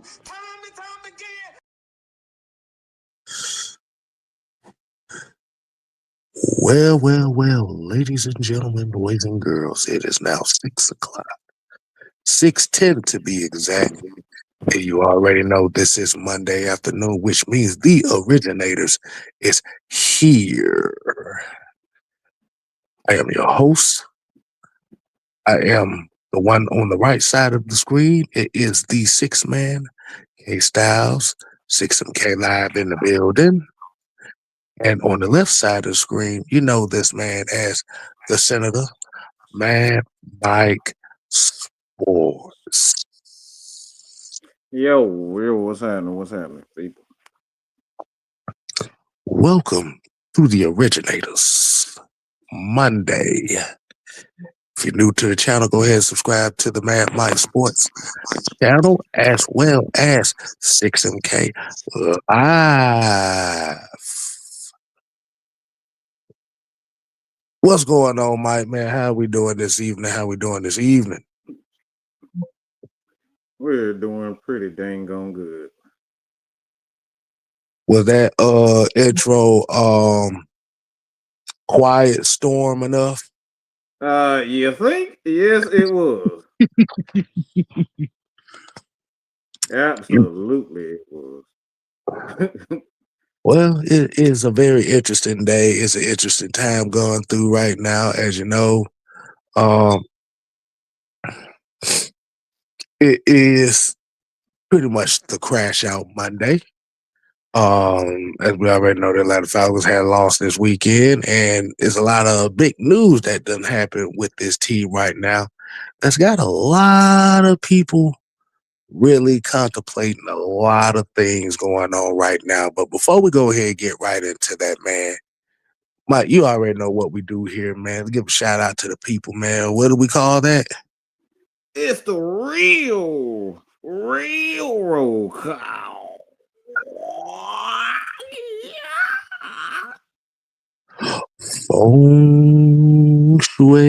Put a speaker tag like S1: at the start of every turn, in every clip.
S1: Time and time again.
S2: Well, ladies and gentlemen, boys and girls, it is now 6 o'clock. 6:10 to be exact. And you already know this is Monday afternoon, which means the originators is here. I am your host. I am the one on the right side of the screen. It is the six man, K Styles, 6MK Live in the building. And on the left side of the screen, you know this man as the Senator, Man Mike Sports.
S3: Yo, what's happening? What's happening, people?
S2: Welcome to the Originators Monday. If you're new to the channel, go ahead and subscribe to the Mad Mike Sports channel as well as 6MK Live. What's going on, Mike, man? How we doing this evening?
S3: We're doing pretty dang on good.
S2: Was that intro quiet storm enough?
S3: You think? Yes, it was. Absolutely, it was.
S2: Well, it is a very interesting day. It's an interesting time going through right now, as you know. It is pretty much the crash out Monday. As we already know, the Atlanta Falcons had lost this weekend, and there's a lot of big news that doesn't happen with this team right now. That's got a lot of people really contemplating a lot of things going on right now. But before we go ahead and get right into that, man, Mike, you already know what we do here, man. Let's give a shout out to the people, man. What do we call that?
S3: It's the real roll call.
S2: Feng Shui.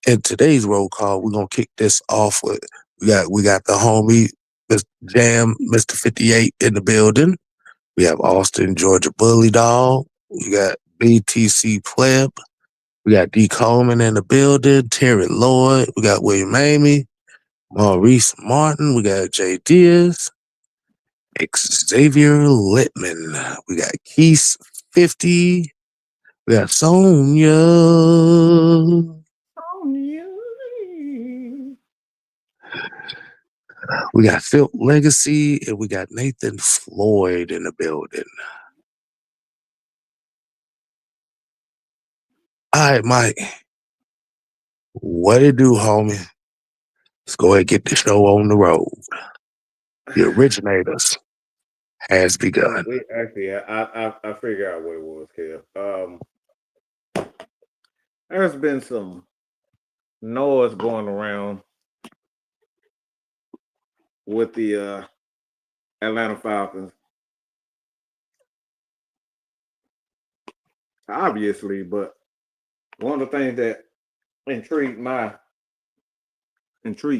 S2: In today's roll call, we're gonna kick this off with we got the homie Mr. Jam, Mr. 58 in the building. We have Austin, Georgia Bully Dog. We got BTC Pleb. We got D. Coleman in the building. Terry Lloyd. We got William Amy. Maurice Martin. We got Jay Diaz. Xavier Littman. We got Keith 50. We got Sonia. We got Phil Legacy, and we got Nathan Floyd in the building. All right, Mike. What it do, homie? Let's go ahead and get the show on the road. The Originators has begun.
S3: We actually, I figured out what it was, Kev. There's been some noise going around with the Atlanta Falcons. Obviously, but one of the things that intrigued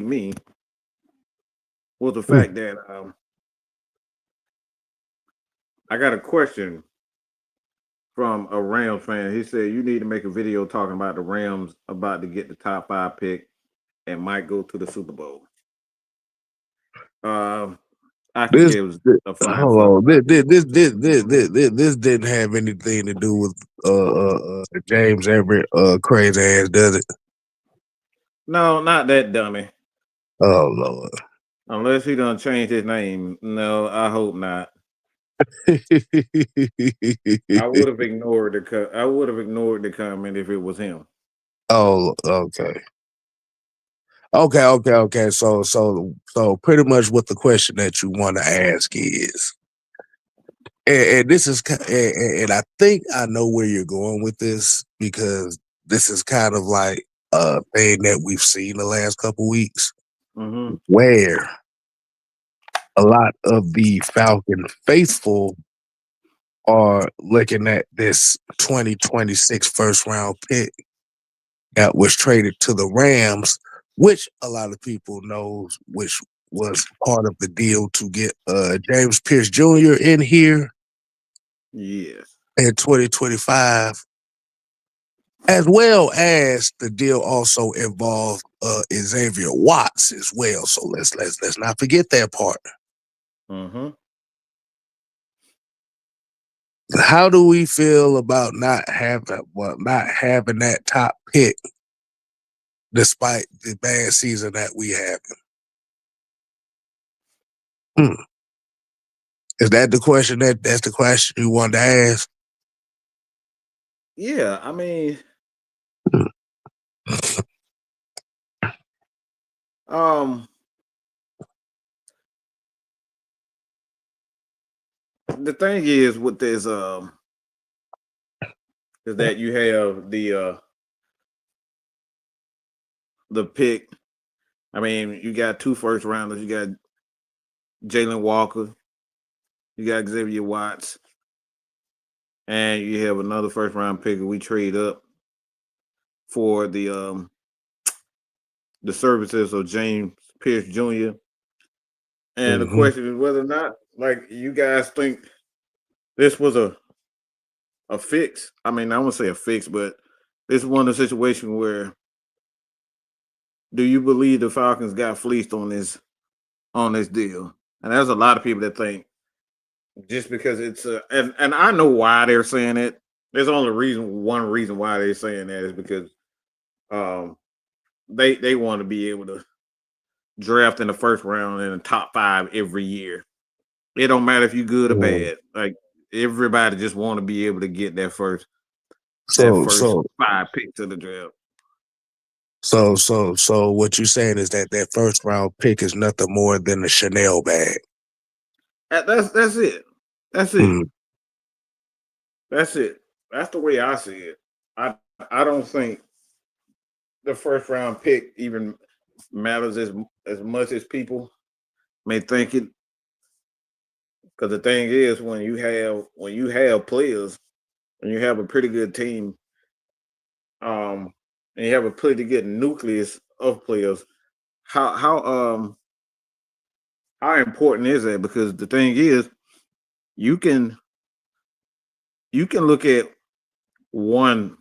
S3: me was the fact that I got a question from a Rams fan. He said you need to make a video talking about the Rams about to get the top 5 pick and might go to the Super Bowl. I think it was a fine.
S2: Hold on. This didn't have anything to do with James Everett crazy ass, does it?
S3: No, not that dummy.
S2: Oh Lord.
S3: Unless he done changed his name. No, I hope not. I would have ignored the comment if it was him.
S2: Oh, okay. Okay. So pretty much what the question that you want to ask is, and this is, and I think I know where you're going with this, because this is kind of like a thing that we've seen the last couple weeks, where a lot of the Falcon faithful are looking at this 2026 first round pick that was traded to the Rams which a lot of people knows, which was part of the deal to get James Pierce Jr. in here
S3: Yes.
S2: in 2025, as well as the deal also involved Xavier Watts as well. So let's not forget that part.
S3: Mm-hmm.
S2: How do we feel about not having that top pick despite the bad season that we have? Is that the question that's the question you wanted to ask?
S3: Yeah, I mean, um, the thing is with this, is that you have the pick. I mean, you got 2 first rounders. You got Jalen Walker. You got Xavier Watts, and you have another first round pick. We trade up for the services of James Pierce Jr. And the
S2: Mm-hmm.
S3: question is whether or not, like, you guys think this was a fix. I mean, I won't say a fix, but this is one of the situations where do you believe the Falcons got fleeced on this deal? And there's a lot of people that think just because it's and I know why they're saying it. There's only one reason why they're saying that is because um they want to be able to draft in the first round in the top 5 every year. It don't matter if you're good or
S2: Mm.
S3: bad. Like everybody just want to be able to get that first
S2: So so
S3: 5 picks of the draft.
S2: so what you're saying is that first round pick is nothing more than a Chanel bag.
S3: That's it. That's it.
S2: Mm.
S3: That's it. That's the way I see it. I I don't think the first round pick even matters as much as people may think it. Because the thing is, when you have players and you have a pretty good team, and you have a pretty good nucleus of players, how how important is that? Because the thing is, you can look at one,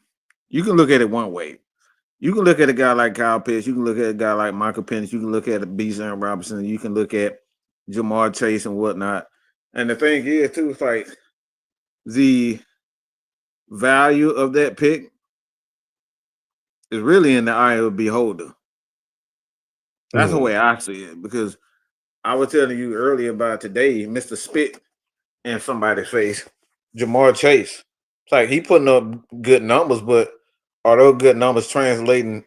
S3: you can look at it one way. You can look at a guy like Kyle Pitts. You can look at a guy like Michael Penix. You can look at a Bijan Robinson. You can look at Jamar Chase and whatnot. And the thing is, too, it's like the value of that pick is really in the eye of the beholder. That's the
S2: Mm.
S3: way I see it. Because I was telling you earlier about today, Mr. Spit in somebody's face, Jamar Chase. It's like he putting up good numbers, but are those good numbers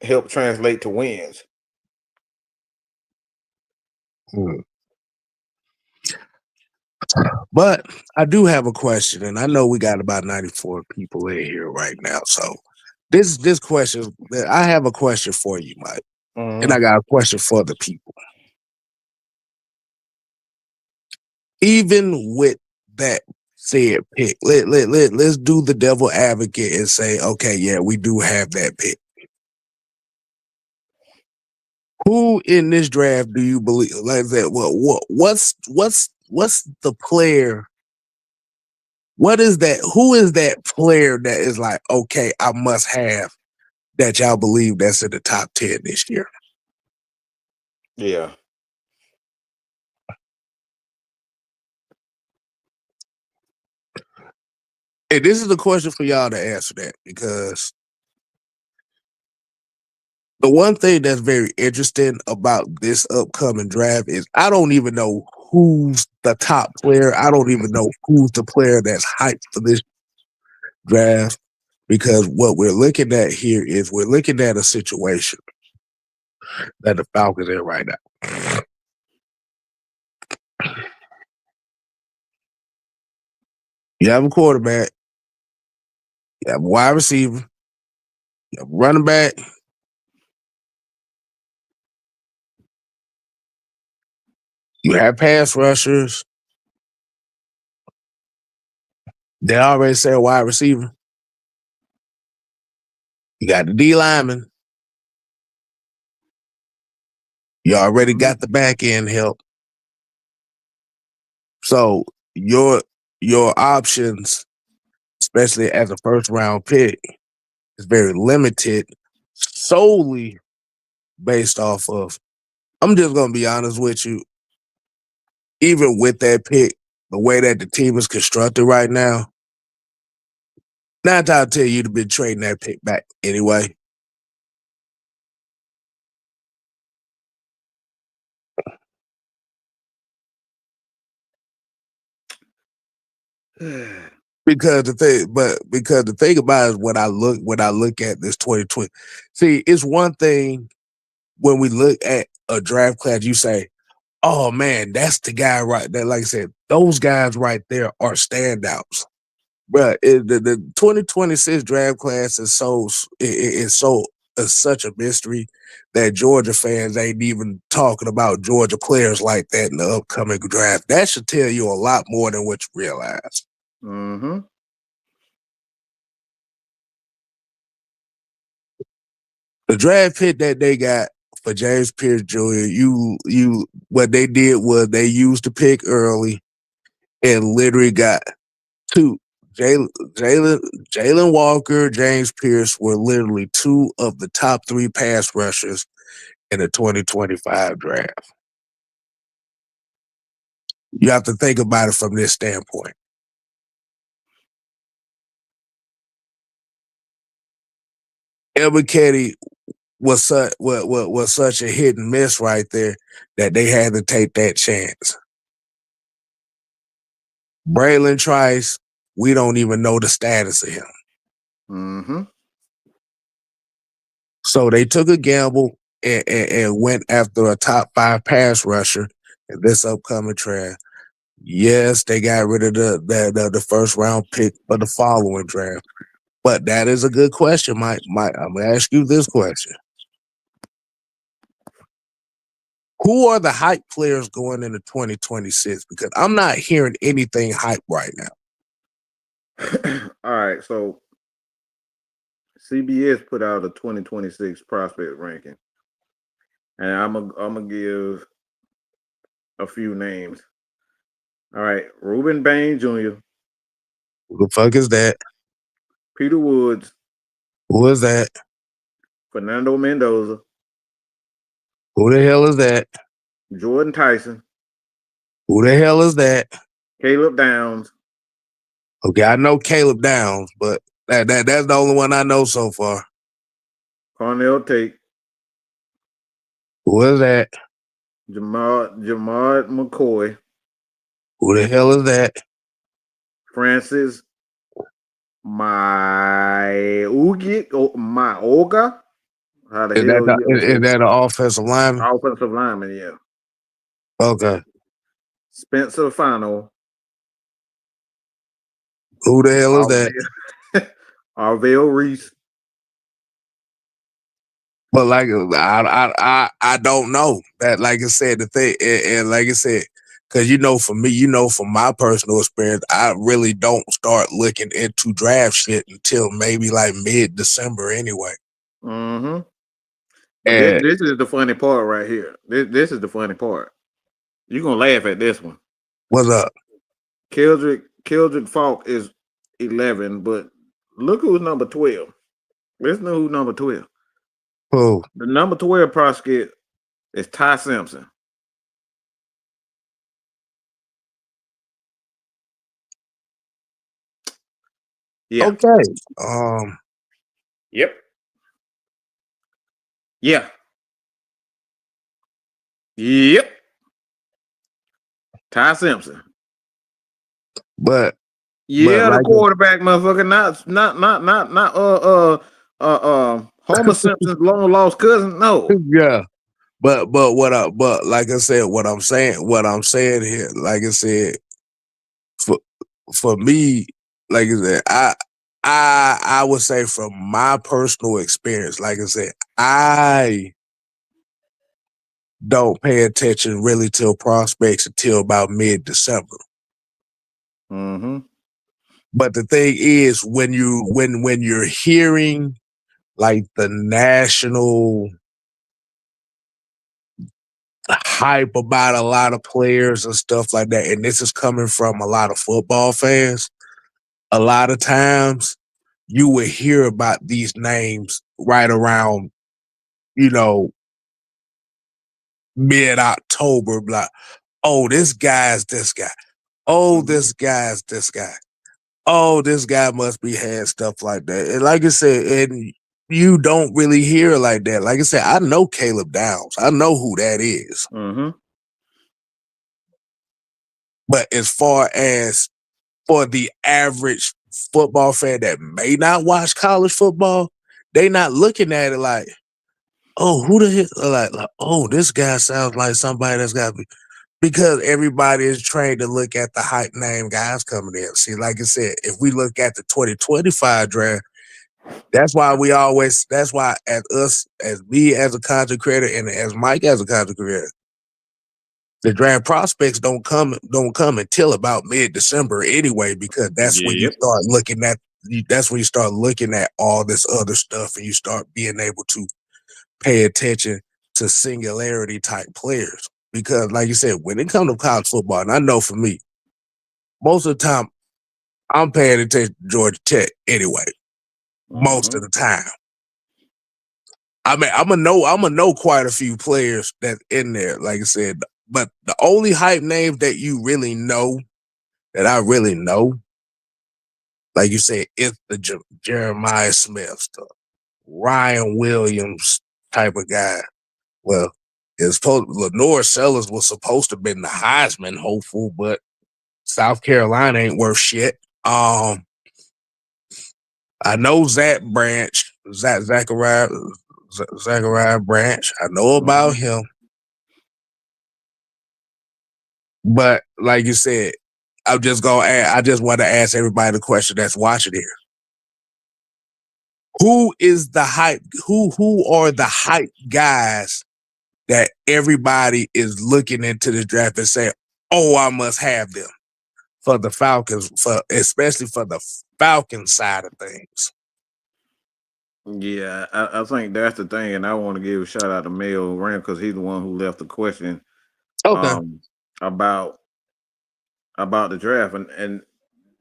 S3: help translate to wins?
S2: Mm. But I do have a question, and I know we got about 94 people in here right now. So this question, I have a question for you, Mike, and I
S3: Mm-hmm.
S2: got a question for the people. Even with that said pick, let's do the devil advocate and say, okay, yeah, we do have that pick. Who in this draft do you believe like that? What's the player? What is that? Who is that player that is like, okay, I must have that y'all believe that's in the top 10 this year?
S3: Yeah.
S2: And this is the question for y'all to answer that, because the one thing that's very interesting about this upcoming draft is I don't even know who's the top player. I don't even know who's the player that's hyped for this draft, because what we're looking at here is we're looking at a situation that the Falcons in right now. You have a quarterback, you have a wide receiver, you have a running back, you have pass rushers. They already said wide receiver. You got the D lineman. You already got the back end help. So your options, especially as a first round pick, is very limited, solely based off of. I'm just gonna be honest with you. Even with that pick, the way that the team is constructed right now, 9 times out of 10 you'd have been trading that pick back anyway. Because the thing about it is when I look at this 2020, see, it's one thing when we look at a draft class, you say, oh man, that's the guy right there. Like I said, those guys right there are standouts. But the 2026 draft class is such a mystery that Georgia fans ain't even talking about Georgia players like that in the upcoming draft. That should tell you a lot more than what you realize.
S3: Mm-hmm.
S2: The draft pick that they got for James Pierce Jr., what they did was they used the pick early and literally got two. Jalen Walker, James Pierce were literally two of the top 3 pass rushers in the 2025 draft. You have to think about it from this standpoint. Ebiketie was such a hit and miss right there that they had to take that chance. Braylon Trice, we don't even know the status of him.
S3: Mm-hmm.
S2: So they took a gamble and went after a top 5 pass rusher in this upcoming draft. Yes, they got rid of the first round pick for the following draft. But that is a good question, Mike. I'm gonna ask you this question. Who are the hype players going into 2026? Because I'm not hearing anything hype right now.
S3: All right, so CBS put out a 2026 prospect ranking, and I'm gonna give a few names. All right, Reuben Bain Jr.,
S2: Who the fuck is that?
S3: Peter Woods,
S2: Who is that?
S3: Fernando Mendoza,
S2: Who the hell is that?
S3: Jordan Tyson,
S2: Who the hell is that?
S3: Caleb Downs.
S2: Okay, I know Caleb Downs, but that's the only one I know so far.
S3: Cornell Tate,
S2: Who is that?
S3: Jamard McCoy,
S2: Who the hell is that?
S3: Francis Mayoga. How the
S2: Is
S3: hell
S2: is that an offensive lineman?
S3: offensive lineman? Yeah.
S2: Okay.
S3: Spencer Fano.
S2: Who the hell is that?
S3: Arvell Reese.
S2: But like I don't know that. Like I said, the thing, and like I said, because for me, from my personal experience, I really don't start looking into draft shit until maybe like mid-December anyway.
S3: Mm-hmm. But this is the funny part right here. This is the funny part. You're gonna laugh at this one.
S2: What's up?
S3: Keldrick Falk is 11, but look who's number 12. Let's know who's number 12.
S2: Who?
S3: The number 12 prospect is Ty Simpson. Yeah.
S2: Okay.
S3: Yep. Yeah. Yep. Ty Simpson.
S2: But
S3: yeah,
S2: like
S3: the quarterback, motherfucker, not Homer Simpson's long lost cousin. No.
S2: Yeah. But like I said, what I'm saying here, like I said, for me, like I said, I would say from my personal experience, like I said, I don't pay attention really to prospects until about mid-December.
S3: Mm-hmm.
S2: But the thing is, when you're hearing like the national hype about a lot of players and stuff like that, and this is coming from a lot of football fans, a lot of times you would hear about these names right around, you know, mid-October, like, oh, this guy's this guy. Oh, this guy's this guy. Oh, this guy must be had stuff like that. And like I said, and you don't really hear like that. Like I said, I know Caleb Downs. I know who that is.
S3: Mm-hmm.
S2: But as far as for the average football fan that may not watch college football, they not looking at it like, oh, who the hell? Like, oh, this guy sounds like somebody that's got to be. Because everybody is trained to look at the hype name guys coming in. See, like I said, if we look at the 2025 draft, that's why as me as a content creator and as Mike as a content creator, the draft prospects don't come until about mid-December anyway, because that's when you
S3: Yep.
S2: start looking at all this other stuff and you start being able to pay attention to singularity type players. Because like you said, when it comes to college football, and I know for me, most of the time I'm paying attention to Georgia Tech anyway. Most of the time. I mean, I'm gonna know quite a few players that's in there, like I said. But the only hype names that you really know, that I really know, like you said, it's the Jeremiah Smith stuff, Ryan Williams type of guy. Well, Lenore Sellers was supposed to have been the Heisman hopeful, but South Carolina ain't worth shit. I know Zachariah Branch. I know about him. But like you said, I just want to ask everybody the question that's watching here. Who is the hype? Who are the hype guys that everybody is looking into the draft and say, oh, I must have them for the Falcons, especially for the Falcons side of things?
S3: Yeah, I think that's the thing, and I want to give a shout out to Mel Ram because he's the one who left the question
S2: Okay.
S3: um about the draft, and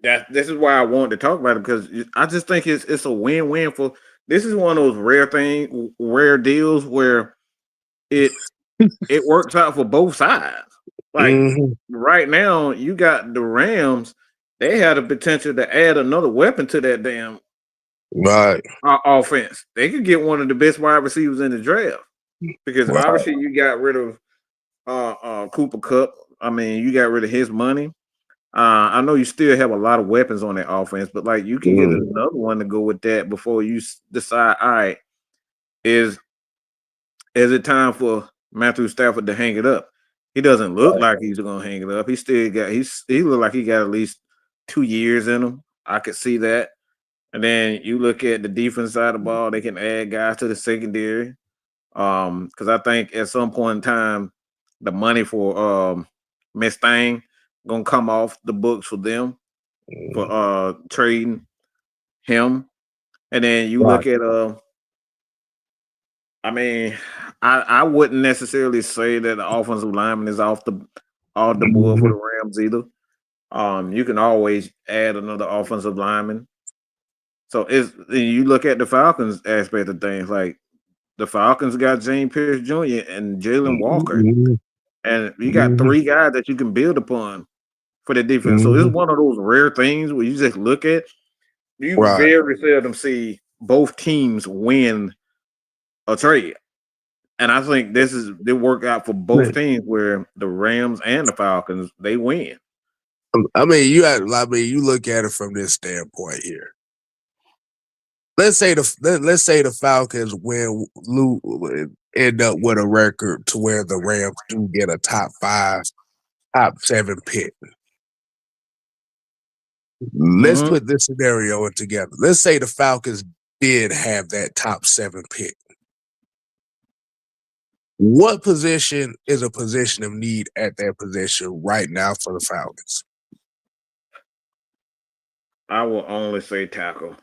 S3: that this is why I wanted to talk about it because I just think it's a win-win for. This is one of those rare deals where it works out for both sides. Like right now, you got the Rams; they had the potential to add another weapon to that damn
S2: Right.
S3: offense. They could get one of the best wide receivers in the draft because
S2: Right.
S3: obviously you got rid of Cooper Kupp. I mean, you got rid of his money. I know you still have a lot of weapons on that offense, but like you can get another one to go with that before you decide. All right, is it time for Matthew Stafford to hang it up? He doesn't look like he's gonna hang it up. He still got he look like he got at least 2 years in him. I could see that. And then you look at the defense side of the ball, they can add guys to the secondary. Because I think at some point in time, the money for Miss Thing gonna come off the books for them for trading him. And then you look at I mean, I wouldn't necessarily say that the offensive lineman is off the board for the Rams either. You can always add another offensive lineman. So you look at the Falcons aspect of things, like the Falcons got James Pierce Jr. and Jalen Walker. And you got 3 guys that you can build upon for the defense. So it's one of those rare things where you just look at, you very seldom see both teams win a trade. And I think they work out for both teams where the Rams and the Falcons, they win.
S2: I mean, you look at it from this standpoint here. Let's say the Falcons end up with a record to where the Rams do get a top 7 pick. Let's put this scenario in together. Let's say the Falcons did have that top 7 pick. What position is a position of need at that position right now for the Falcons?
S3: I will only say tackle,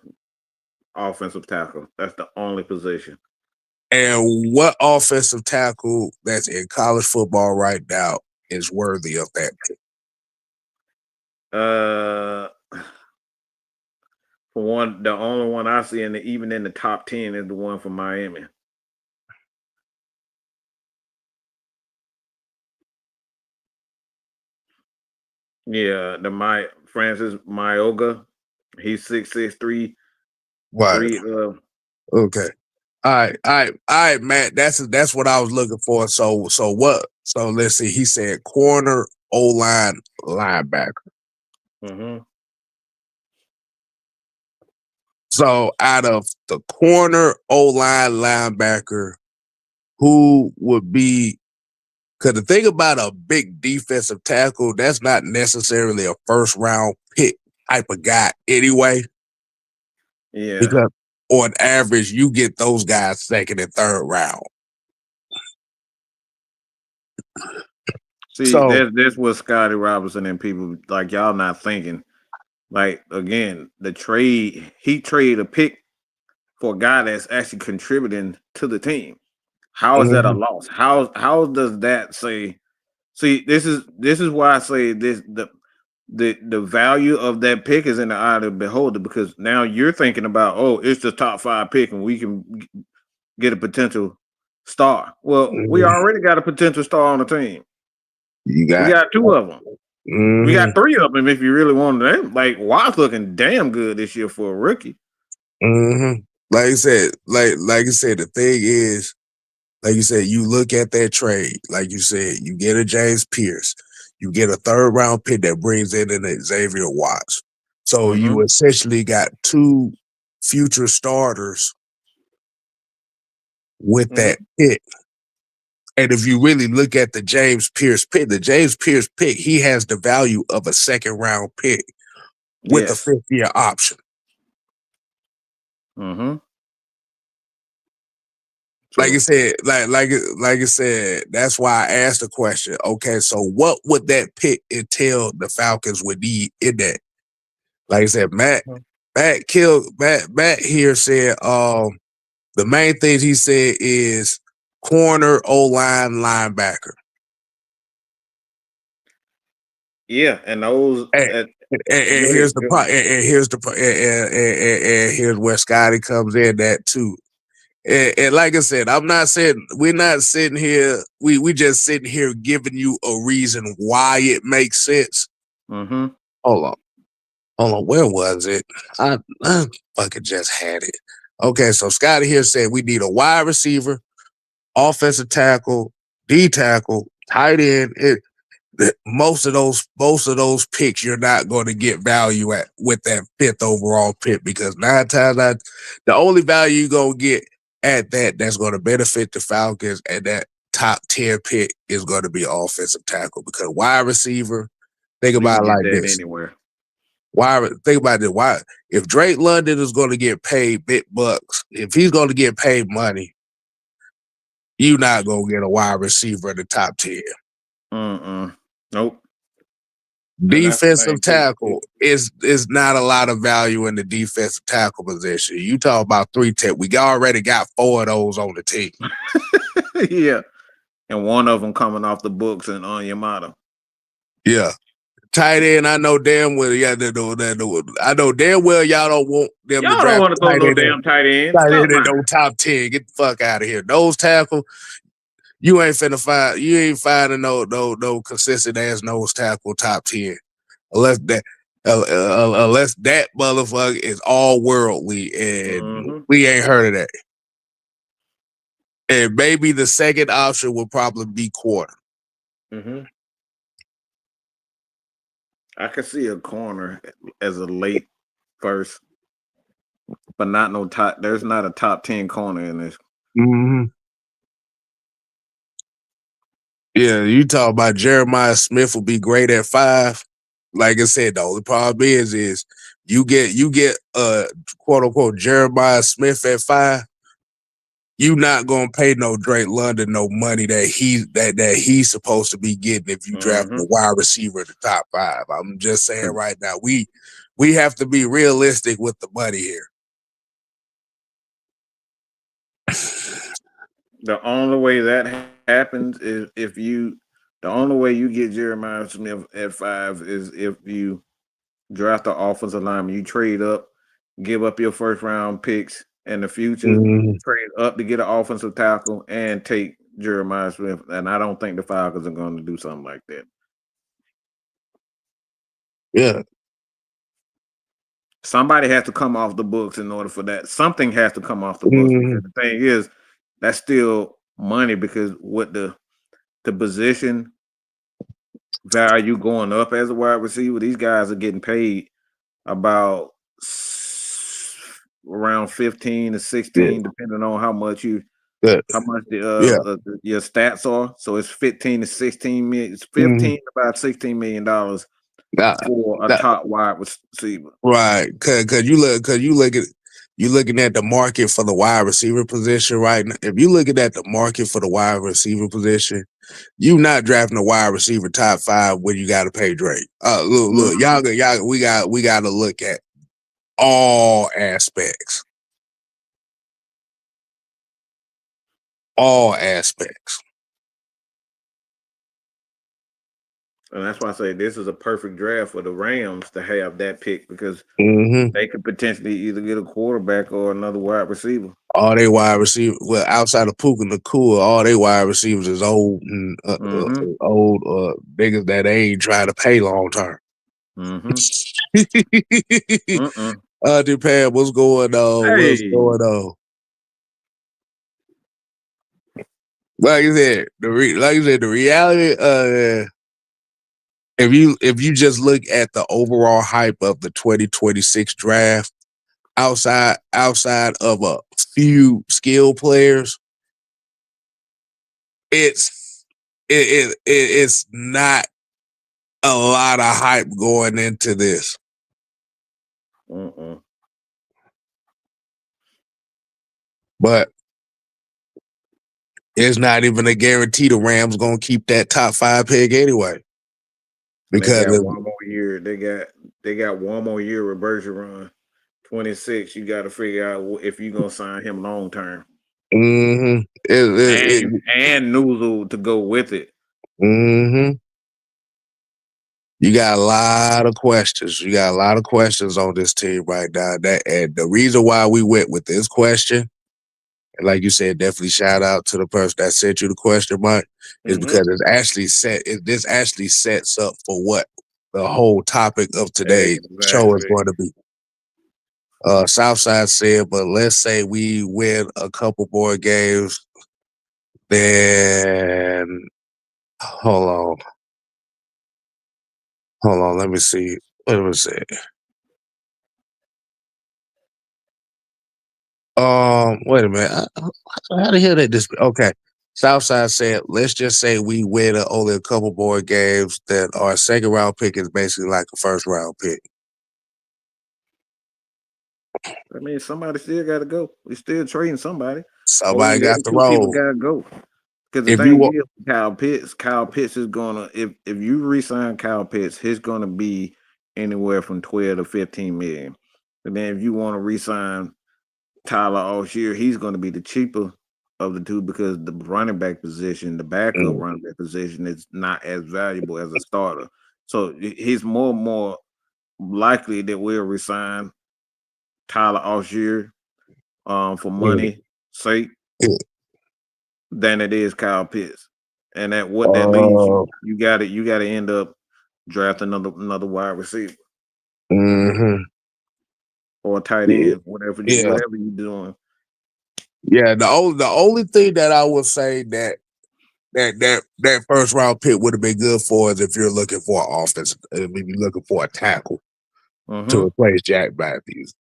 S3: offensive tackle. That's the only position.
S2: And what offensive tackle that's in college football right now is worthy of that pick?
S3: For one, the only one I see even in the top 10 is the one from Miami. Yeah, Francis Mayoga. He's 6'6",
S2: Right. Okay. All right, Matt. That's what I was looking for. So what? So let's see. He said corner, O-line, linebacker.
S3: Mm-hmm.
S2: So out of the corner, O-line, linebacker, who would be? Because the thing about a big defensive tackle, that's not necessarily a first round pick type of guy anyway.
S3: Yeah.
S2: Because on average, you get those guys second and third round.
S3: See, that's what Scotty Robinson and people like y'all not thinking. Like again, he traded a pick for a guy that's actually contributing to the team. How is that a loss? How does that say? See, this is why I say this the value of that pick is in the eye of the beholder, because now you're thinking about, oh, it's the top 5 pick and we can get a potential star. Well, we already got a potential star on the team. We got 2 of them. We got 3 of them if you really wanted them. Like Watt's looking damn good this year for a rookie.
S2: Like I said, the thing is, like you said, you look at that trade, like you said, you get a James Pierce, you get a third round pick that brings in an Xavier Watts. So you essentially got 2 future starters with that pick. And if you really look at the James Pierce pick, he has the value of a second round pick with a 5th year option. Like I said, like I said, that's why I asked the question. Okay, so what would that pick entail the Falcons would need in that? Like I said, Matt here said the main things he said is corner, O-line, linebacker.
S3: Yeah, and those
S2: and here's where Scotty comes in that too. And like I said, we're not sitting here. We just sitting here giving you a reason why it makes sense. Hold on. Where was it? I fucking just had it. Okay, so Scotty here said we need a wide receiver, offensive tackle, D tackle, tight end. Most of those picks you're not going to get value at with that 5th overall pick, because 9 times out, the only value you're going to get at that's going to benefit the Falcons and that top 10 pick is going to be offensive tackle, because wide receiver, think about it like this.
S3: Anywhere.
S2: Think about it. Why? If Drake London is going to get paid big bucks, if he's going to get paid money, you're not going to get a wide receiver in the top 10.
S3: Nope.
S2: Defensive tackle is not a lot of value in the defensive tackle position. You talk about 3 tech. We already got 4 of those on the team.
S3: Yeah. And one of them coming off the books and on Yamato.
S2: Yeah. Tight end, I know damn well. I know damn well y'all don't want them to draft.
S3: Y'all don't want to throw no damn tight end.
S2: Tight end in no top 10. Get the fuck out of here. Nose tackle, you ain't finding no consistent ass nose tackle top 10. Unless that motherfucker is all worldly, and we ain't heard of that. And maybe the second option would probably be corner.
S3: I could see a corner as a late first, but not no top. There's not a top 10 corner in this.
S2: Yeah, you talk about Jeremiah Smith will be great at 5. Like I said, the only problem is you get quote unquote Jeremiah Smith at 5. You not gonna pay no Drake London no money that he's supposed to be getting if you draft a wide receiver in the top 5. I'm just saying right now, we have to be realistic with the money here.
S3: The only way that happens is if you. The only way you get Jeremiah Smith at 5 is if you draft the offensive lineman. You trade up, give up your first round picks in the future,
S2: Mhm.
S3: trade up to get an offensive tackle, and take Jeremiah Smith. And I don't think the Falcons are going to do something like that.
S2: Yeah.
S3: Somebody has to come off the books in order for that. Something has to come off the books
S2: Mhm.
S3: because the thing is, that's still money because what the position value going up as a wide receiver, these guys are getting paid about around 15 to
S2: Yeah.
S3: 16, depending on how much
S2: Good. Yeah.
S3: your stats are. So it's 15 to 16 million. It's
S2: Mhm.
S3: 15 about $16 million
S2: Nah,
S3: for a
S2: nah,
S3: top wide receiver.
S2: right. Cause you looking at the market for the wide receiver position right now. If you looking at the market for the wide receiver position, you not drafting a wide receiver top 5 when you got to pay Drake. Look, we got to look at all aspects. All aspects.
S3: And that's why I say this is a perfect draft for the Rams to have that pick because
S2: Mm-hmm.
S3: they could potentially either get a quarterback or another wide receiver.
S2: All they wide receivers, well, outside of Puka Nakua, all they wide receivers is old and old niggas that they ain't trying to pay long term.
S3: Mm-hmm.
S2: Japan, what's going on?
S3: Hey.
S2: What's going on? Like you said, the reality. If you just look at the overall hype of the 2026 draft, outside of a few skill players, it's not a lot of hype going into this. But it's not even a guarantee the Rams gonna keep that top 5 pick anyway. Because
S3: they got one more year. They got one more year with Bergeron. 26. You got to figure out if you're gonna sign him long term.
S2: Mm-hmm.
S3: And Noodle to go with it.
S2: Mm-hmm. You got a lot of questions. You got a lot of questions on this team right now. And the reason why we went with this question, and like you said, definitely shout out to the person that sent you the question, Mike, is because this actually sets up for what the whole topic of today's show is going to be. Southside said, but let's say we win a couple more games, then hold on, let me see. What was it? Wait a minute. How the hell did this? Okay, Southside said, let's just say we win only a couple more games. That our second round pick is basically like a first round pick.
S3: I mean, somebody still got to go. We still trading somebody.
S2: Somebody got to
S3: two people
S2: roll.
S3: got to go. Because the
S2: If you
S3: thing
S2: want,
S3: is, Kyle Pitts is gonna if you re-sign Kyle Pitts, he's gonna be anywhere from 12 to 15 million. And then if you want to re-sign Tyler Algier, he's gonna be the cheaper of the two because the running back position, the backup running back position, is not as valuable as a starter. So he's more likely that we'll resign Tyler Algier for money sake than it is Kyle Pitts. And that what that leaves you gotta end up drafting another wide receiver.
S2: Mm-hmm.
S3: Or a tight end, whatever you're doing.
S2: Yeah, the only thing that I would say that first round pick would have been good for is if you're looking for an offense, if you're looking for a tackle to replace Jack Matthews.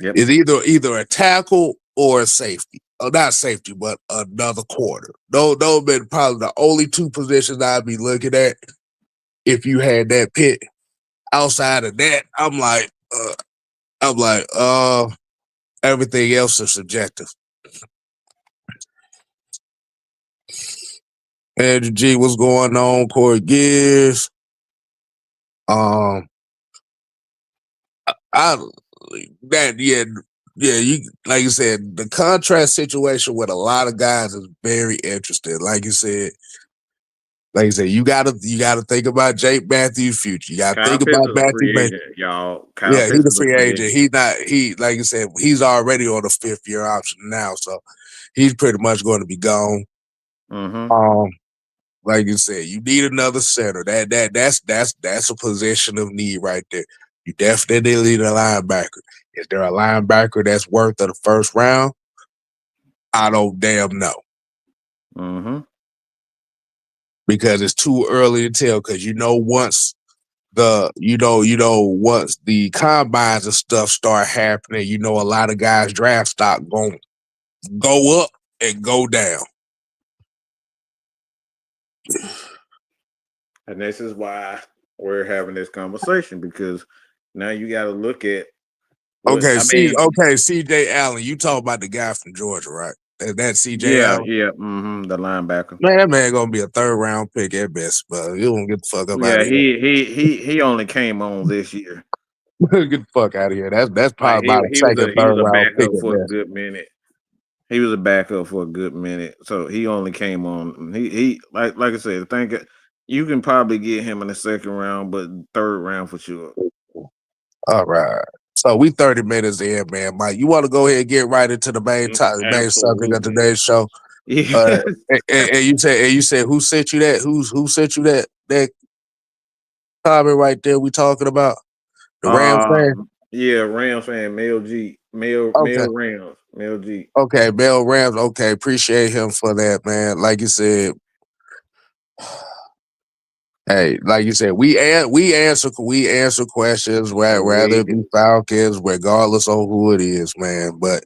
S3: Yep.
S2: It's either a tackle or a safety. Not safety, but another corner. Those have been probably the only two positions I'd be looking at if you had that pick. Outside of that, I'm like, everything else is subjective. Andrew G, what's going on? Corey Gears. you like you said, the contract situation with a lot of guys is very interesting. Like you said, you gotta think about Jake Matthews' future. You gotta
S3: Kyle
S2: think
S3: Pitts
S2: about
S3: is a
S2: Matthew
S3: free
S2: Baker.
S3: agent, y'all. Kyle
S2: Yeah,
S3: Pitts
S2: he's a
S3: is a
S2: free
S3: free
S2: agent.
S3: agent.
S2: He like you said, he's already on a 5th-year option now, so he's pretty much going to be gone.
S3: Mm-hmm.
S2: Like you said, you need another center. That's a position of need right there. You definitely need a linebacker. Is there a linebacker that's worth of the first round? I don't damn know.
S3: Mm-hmm.
S2: Because it's too early to tell. Because once once the combines and stuff start happening, a lot of guys' draft stock going go up and go down.
S3: And this is why we're having this conversation, because now you got to look at what
S2: Okay,
S3: I mean.
S2: CJ Allen. You talk about the guy from Georgia, right? That's CJ
S3: Yeah,
S2: Allen.
S3: yeah. Mm-hmm. The linebacker.
S2: Man, that man gonna be a 3rd-round pick at best, but he won't get the fuck up out
S3: Yeah,
S2: of here.
S3: he only came on this year.
S2: Get the fuck out of here. That's probably
S3: Like
S2: about a
S3: he was
S2: second,
S3: a he
S2: third
S3: was a
S2: round pick
S3: backup
S2: at
S3: for a
S2: best.
S3: good minute. He was a backup for a good minute, so he only came on. He like I said, I think you can probably get him in the 2nd round, but 3rd round for sure.
S2: All right. So we 30 minutes in, man. Mike, you want to go ahead and get right into the main subject of
S3: Absolutely.
S2: today's show?
S3: Yeah.
S2: And you said who sent you that? Who sent you that comment right there? We talking about the Rams fan?
S3: Yeah, Rams fan, Mel G, Mel
S2: Okay.
S3: Rams, Mel G.
S2: Okay, Bell Rams. Okay, appreciate him for that, man. Like you said, hey, like you said, we answer questions, rather
S3: We
S2: it be Falcons, regardless of who it is, man. But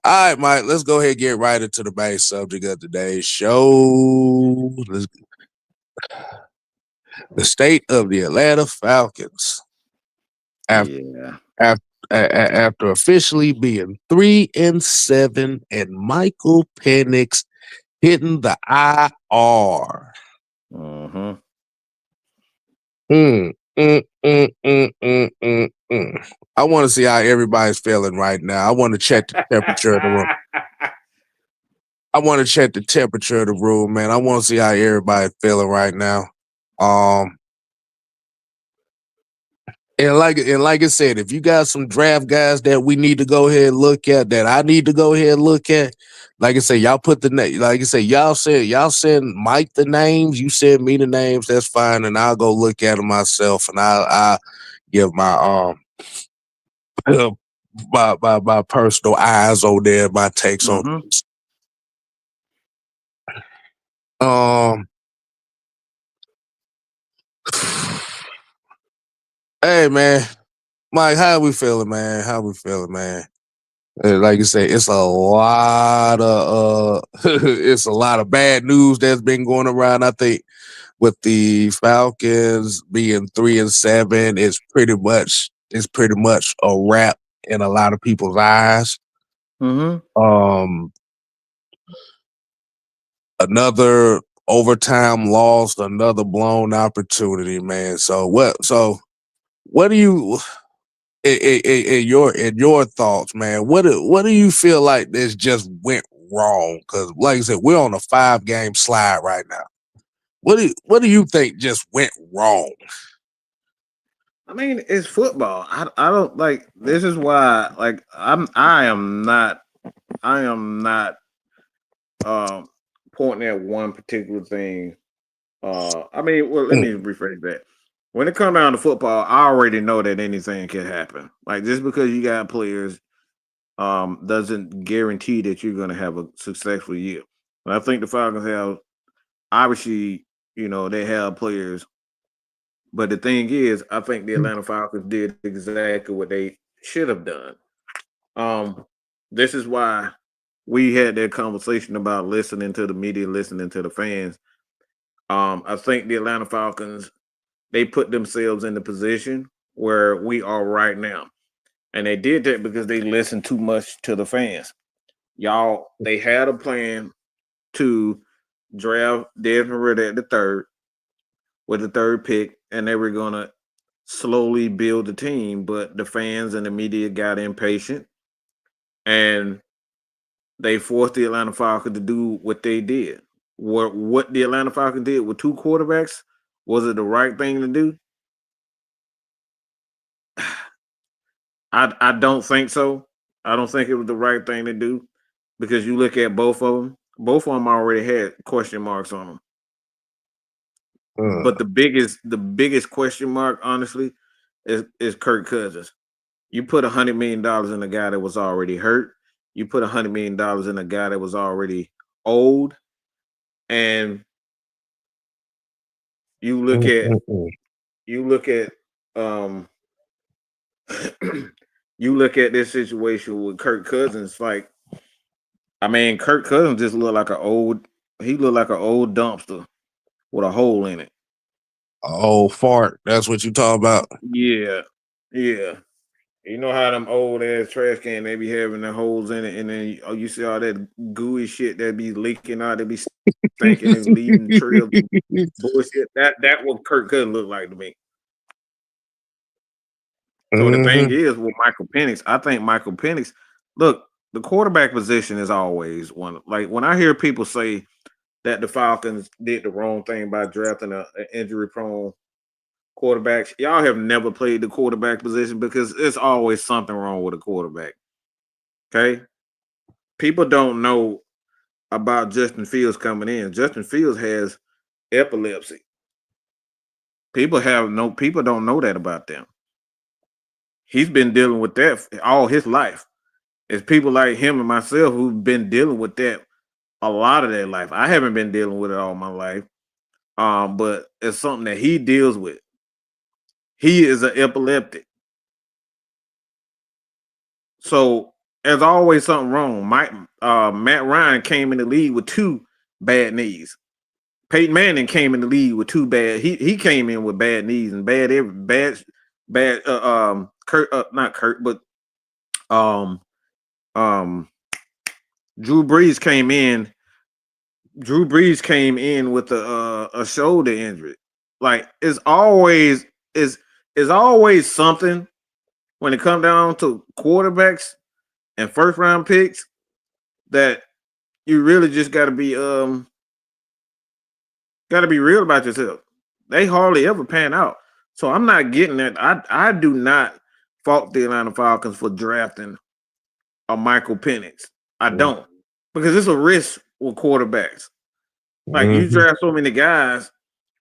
S2: all right, Mike, let's go ahead and get right into the main subject of today's show. The state of the Atlanta Falcons after
S3: yeah.
S2: after officially being 3-7 and Michael Penix hitting the IR.
S3: Mm-hmm.
S2: Mm, mm, mm, mm, mm, mm, mm. I want to see how everybody's feeling right now. I want to check the temperature of the room. I want to check the temperature of the room, man. I want to see how everybody's feeling right now. Um, and like I said, if you got some draft guys that we need to go ahead and look at, that I need to go ahead and look at, like I say, y'all put the name. Like I say, y'all send Mike the names. You send me the names. That's fine, and I'll go look at them myself, and I'll give my my personal eyes on there, my takes on.
S3: Mm-hmm.
S2: Hey man, Mike, how we feeling, man? How we feeling, man? Like you say, it's a lot of it's a lot of bad news that's been going around. I think with the Falcons being 3-7, it's pretty much a wrap in a lot of people's eyes.
S3: Mm-hmm.
S2: Another overtime loss, another blown opportunity, man. So what do you in your thoughts, man? What do you feel like this just went wrong? Because like I said, we're on a 5-game slide right now. What do you think just went wrong?
S3: I mean, it's football. I don't like. This is why, like, I am not pointing at one particular thing. I mean, well, let me rephrase that. When it comes down to football, I already know that anything can happen. Like, just because you got players, doesn't guarantee that you're going to have a successful year. And I think the Falcons have, obviously, they have players, but the thing is, I think the Atlanta Falcons did exactly what they should have done. Um, this is why we had that conversation about listening to the media, listening to the fans. I think the Atlanta Falcons, they put themselves in the position where we are right now. And they did that because they listened too much to the fans. Y'all, they had a plan to draft Desmond Ridder at the 3rd with the 3rd pick, and they were gonna slowly build the team, but the fans and the media got impatient and they forced the Atlanta Falcons to do what they did. What the Atlanta Falcons did with two quarterbacks, was it the right thing to do? I don't think so. I don't think it was the right thing to do because you look at both of them. Both of them already had question marks on them. But the biggest question mark, honestly, is Kirk Cousins. You put $100 million in a guy that was already hurt. You put $100 million in a guy that was already old, and you look at um you look at this situation with Kirk Cousins. Like, I mean, Kirk Cousins just looked like he looked like an old dumpster with a hole in it.
S2: Oh, fart. That's what you talking about.
S3: Yeah, yeah. You know how them old ass trash can they be having the holes in it, and then you see all that gooey shit that be leaking out, that be stinking and leaving trails of bullshit. That what Kirk Cousins look like to me. So the thing is with Michael Penix, I think Michael Penix, look, the quarterback position is always one. Like when I hear people say that the Falcons did the wrong thing by drafting an injury prone quarterbacks, y'all have never played the quarterback position because it's always something wrong with a quarterback. Okay. People don't know about Justin Fields coming in. Justin Fields has epilepsy. People don't know that about them. He's been dealing with that all his life. It's people like him and myself who've been dealing with that a lot of their life. I haven't been dealing with it all my life. But it's something that he deals with. He is an epileptic. So there's always something wrong. Matt Ryan came in the league with two bad knees. Peyton Manning came in the league with two bad. He came in with bad knees and bad. Not Kurt, but um Drew Brees came in. Drew Brees came in with a shoulder injury. Like it's always something when it comes down to quarterbacks and first round picks that you really just got to be real about yourself. They hardly ever pan out. So I'm not getting that. I do not fault the Atlanta Falcons for drafting a Michael Penix. I don't, because it's a risk with quarterbacks. Like you draft so many guys.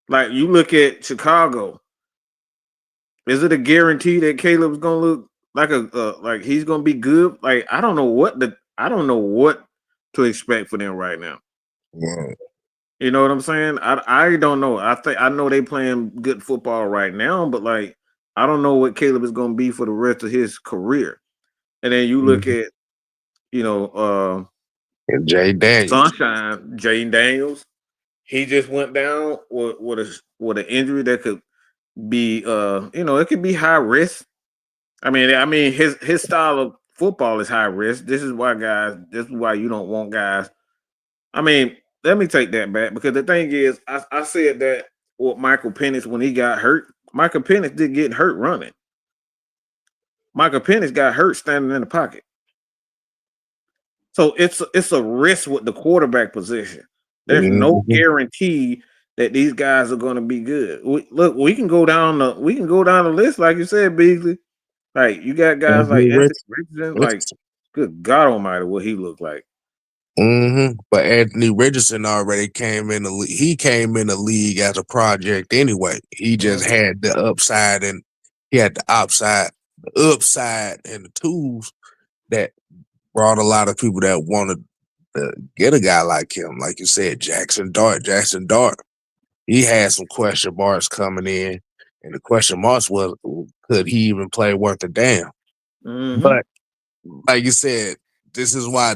S3: Like you look at Chicago. Is it a guarantee that Caleb's gonna look like like he's gonna be good? Like I don't know what to expect for them right now.
S2: Yeah.
S3: You know what I'm saying? I don't know. I know they playing good football right now, but like I don't know what Caleb is gonna be for the rest of his career. And then you look at
S2: And Jay Daniels.
S3: Sunshine, Jaden Daniels. He just went down with an injury that could be it could be high risk. I mean his style of football is high risk. This is why you don't want guys. I mean, let me take that back because the thing is, I said that with Michael Penix when he got hurt. Michael Penix didn't get hurt running. Michael Penix got hurt standing in the pocket. So it's a risk with the quarterback position. There's no guarantee that these guys are going to be good. We can go down the list like you said, Beasley. Like you got guys like Anthony Richardson. Like, good God Almighty, what he looked like.
S2: But Anthony Richardson already came in the league. He came in the league as a project anyway. He just had the upside, and he had the upside and the tools that brought a lot of people that wanted to get a guy like him. Like you said, Jackson Dart. He had some question marks coming in, and the question marks was, could he even play worth a damn? But like you said, this is why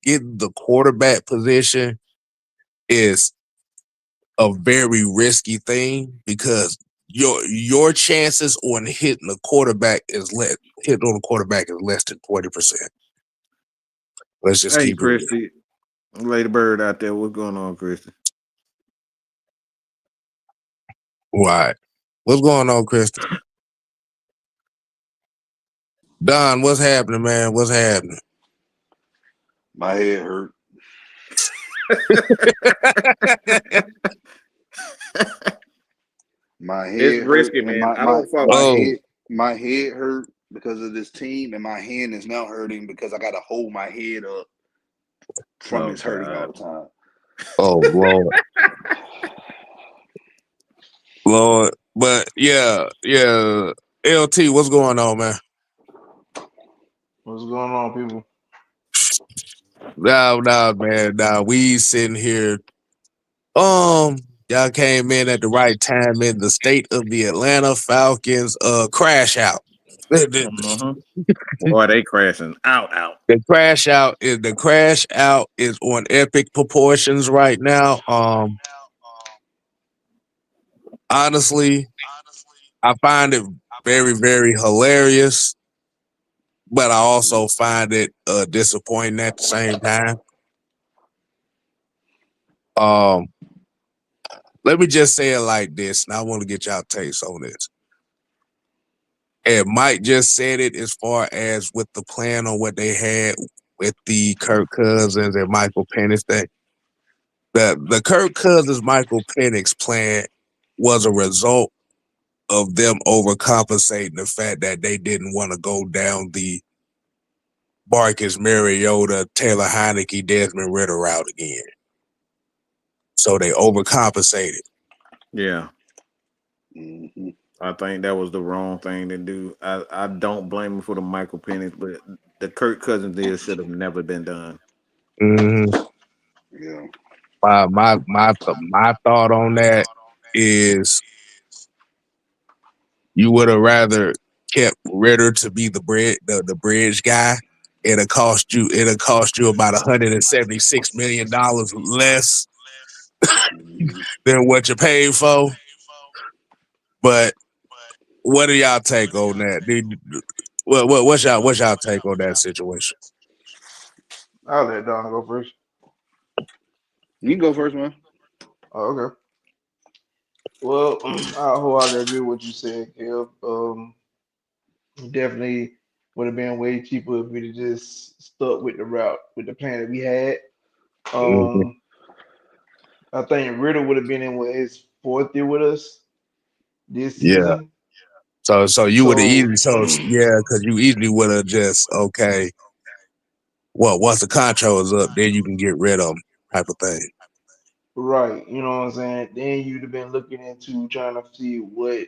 S2: getting the quarterback position is a very risky thing because your chances on hitting the quarterback is less than 20%. Let's just keep
S3: Christy, lay the bird out there. What's going on, Christy?
S2: Right. What's going on, Christy? Don, what's happening, man? What's happening?
S4: My head hurt. My
S3: It's
S4: head hurt,
S3: risky,
S4: and
S3: man. I don't fuck with
S2: Oh,
S4: my head hurt because of this team, and my hand is now hurting because I got to hold my head up from
S3: Oh
S4: this hurting all
S3: God.
S4: the time.
S2: oh, Lord, Lord. But yeah. LT, what's going on, man?
S5: What's going on, people?
S2: No, man. Nah, we sitting here. Y'all came in at the right time in the state of the Atlanta Falcons crash out. The
S3: Mm-hmm. Boy, they crashing out.
S2: crash out is on epic proportions right now. Honestly, I find it very, very hilarious, but I also find it disappointing at the same time. Um, Let me just say it like this, and I want to get y'all takes on this. And Mike just said it as far as with the plan on what they had with the Kirk Cousins and Michael Penix thing. The Kirk Cousins Michael Penix plan was a result of them overcompensating the fact that they didn't want to go down the Marcus Mariota, Taylor Heineke, Desmond Ritter route again. So they overcompensated.
S3: Yeah.
S4: Mm-hmm.
S3: I think that was the wrong thing to do. I don't blame him for the Michael Penix, but the Kirk Cousins deal should have never been done.
S2: Mm-hmm.
S4: Yeah.
S2: My thought on that is you would have rather kept Ritter to be the bridge guy. It'll cost you about $176 million less
S4: Mm-hmm.
S2: than what you paid for. But what do y'all take on that? What's y'all take on that situation?
S5: I'll let Don go first.
S4: You can go first, man.
S5: Oh, okay. Well, I wholeheartedly agree with what you said, Kev. Definitely would have been way cheaper if we'd have just stuck with the route, with the plan that we had.
S2: Mhm.
S5: Um, I think Ritter would have been in with his fourth year with us this
S2: Yeah.
S5: season.
S2: So you would have
S5: So,
S2: easily yeah, because you easily would have just okay. Well, once the contract is up, then you can get rid of them, type of thing.
S5: right, you know what I'm saying? Then you'd have been looking into trying to see what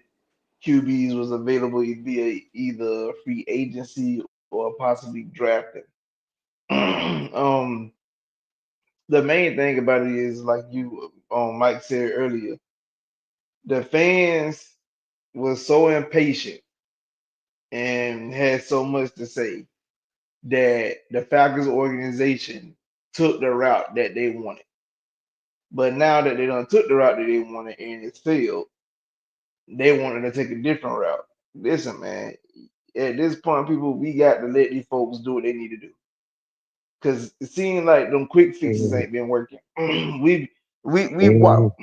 S5: QBs was available via either free agency or possibly drafting. um, the main thing about it is like you Mike said earlier, the fans was so impatient and had so much to say that the Falcons organization took the route that they wanted. But now that they done took the route that they wanted and it's failed, they wanted to take a different route. Listen, man, at this point, people, we got to let these folks do what they need to do. Cause it seems like them quick fixes
S2: Mhm.
S5: ain't been working. We
S2: Mhm.
S5: what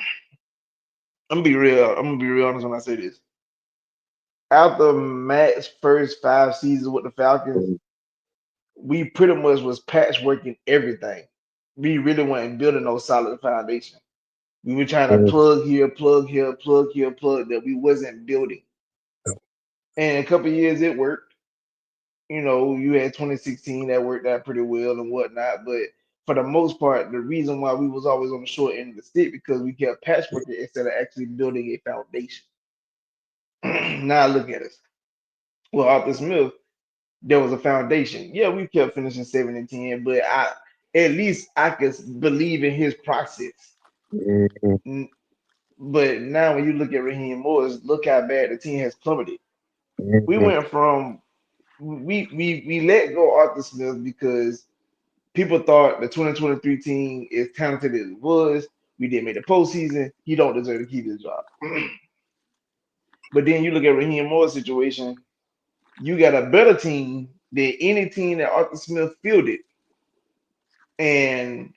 S5: I'm gonna be real. I'm gonna be real honest when I say this. After Matt's first 5 seasons with the Falcons, we pretty much was patchworking everything. We really weren't building no solid foundation. We were trying to
S2: Mhm.
S5: plug here, plug here, plug here, plug that we wasn't building. And a couple years it worked. You know, you had 2016 that worked out pretty well and whatnot. But for the most part, the reason why we was always on the short end of the stick because we kept patchworking instead of actually building a foundation. Now look at us. Well, Arthur Smith, there was a foundation. Yeah, we kept finishing 7 and 10, but at least I could believe in his process.
S2: Mhm.
S5: N- But now when you look at Raheem Morris, look how bad the team has plummeted. We
S2: Mhm.
S5: went from we let go Arthur Smith because people thought the 2023 team is talented as it was. We didn't make the postseason. He don't deserve to keep his job. But then you look at Raheem Moore's situation. You got a better team than any team that Arthur Smith fielded, and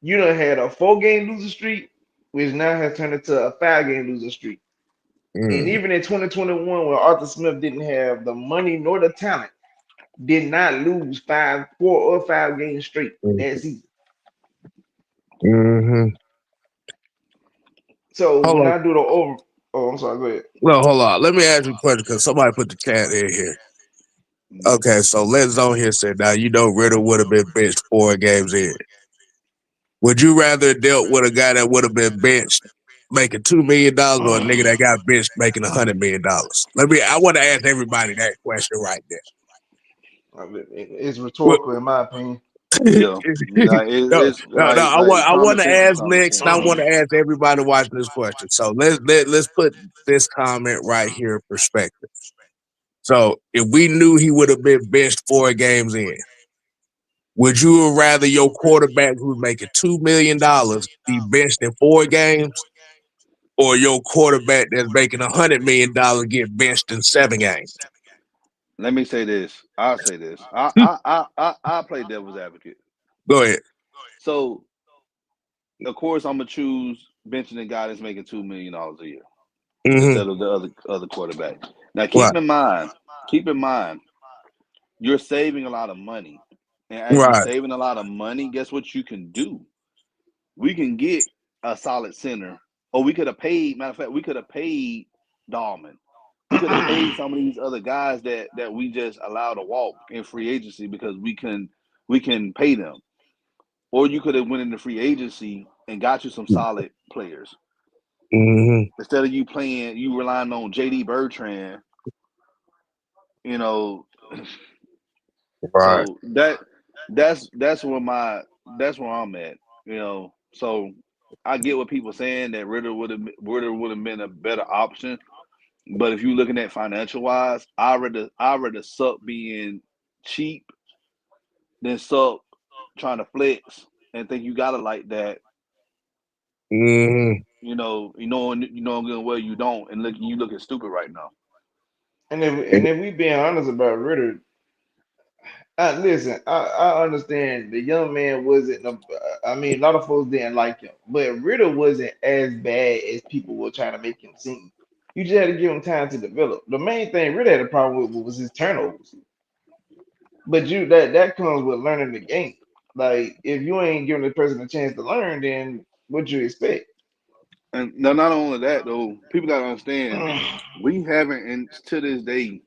S5: you done had a 4 game losing streak, which now has turned into a 5 game losing streak. And
S2: Mhm.
S5: even in 2021, when Arthur Smith didn't have the money nor the talent, did not lose 4 or 5 games straight that season.
S2: Mm-hmm.
S5: So
S2: Hold
S5: when
S2: on.
S5: I do the over, oh, I'm sorry, go ahead.
S2: No, hold on. Let me ask you a question because somebody put the chat in here. Okay, so Let's Zone here said, now you know Ritter would have been benched 4 games in. Would you rather dealt with a guy that would have been benched making $2 million or a nigga that got benched making $100 million? I want to ask everybody that question right there.
S5: I mean, it's rhetorical in my opinion.
S4: Yeah, like
S2: no,
S4: it's
S2: no, no.
S4: like
S2: I
S4: common
S2: want to
S4: sense is
S2: ask
S4: common
S2: next, and
S4: sense.
S2: I want to ask everybody watching this question. So let's put this comment right here in perspective. So if we knew he would have been benched 4 games in, would you rather your quarterback who's making $2 million be benched in 4 games, or your quarterback that's making $100 million get benched in 7 games?
S4: Let me say this. I'll say this. I play devil's advocate.
S2: Go ahead.
S4: So of course I'm gonna choose benching the guy that's making $2 million a year
S2: Mm-hmm.
S4: instead of the other quarterback. Now
S2: Right.
S4: keep in mind, you're saving a lot of money. And as you're
S2: Right.
S4: saving a lot of money, guess what you can do? We can get a solid center. Or we could have paid, matter of fact, we could have paid Dahlman. We could have paid some of these other guys that we just allowed to walk in free agency because we can pay them. Or you could have went into free agency and got you some solid players.
S2: Mm-hmm.
S4: Instead of you relying on JD Bertrand, you know.
S2: Right.
S4: So that's where I'm at, you know. So I get what people saying that Ritter would have been a better option. But if you're looking at financial wise, I rather suck being cheap than suck trying to flex and think you got it like that.
S2: Mm-hmm.
S4: You know good and well you don't, and you looking stupid right now.
S5: And if we being honest about Ritter, listen, I understand the young man wasn't. I mean, a lot of folks didn't like him, but Ritter wasn't as bad as people were trying to make him seem. You just had to give him time to develop. The main thing Ritter had a problem with was his turnovers. But that comes with learning the game. Like if you ain't giving the person a chance to learn, then what you expect?
S4: And now, not only that though, people gotta understand we haven't, and to this day,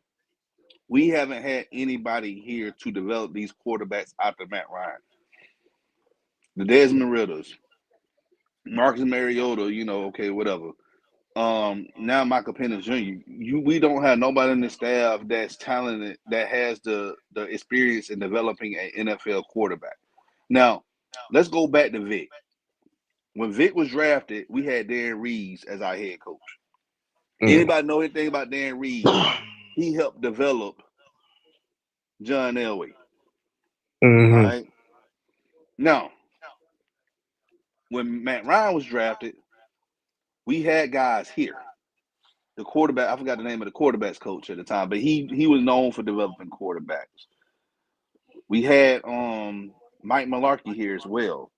S4: we haven't had anybody here to develop these quarterbacks after Matt Ryan. The Desmond Ridders, Marcus Mariota, okay, whatever. Now Michael Penix Jr. We don't have nobody in the staff that's talented that has the experience in developing an NFL quarterback. Now, let's go back to Vic. When Vic was drafted, we had Darren Reeves as our head coach. Anybody know anything about Darren Reeves? He helped develop John Elway.
S2: Mm-hmm.
S4: All right. Now, when Matt Ryan was drafted, we had guys here. The quarterback, I forgot the name of the quarterbacks coach at the time, but he was known for developing quarterbacks. We had Mike Mularkey here as well.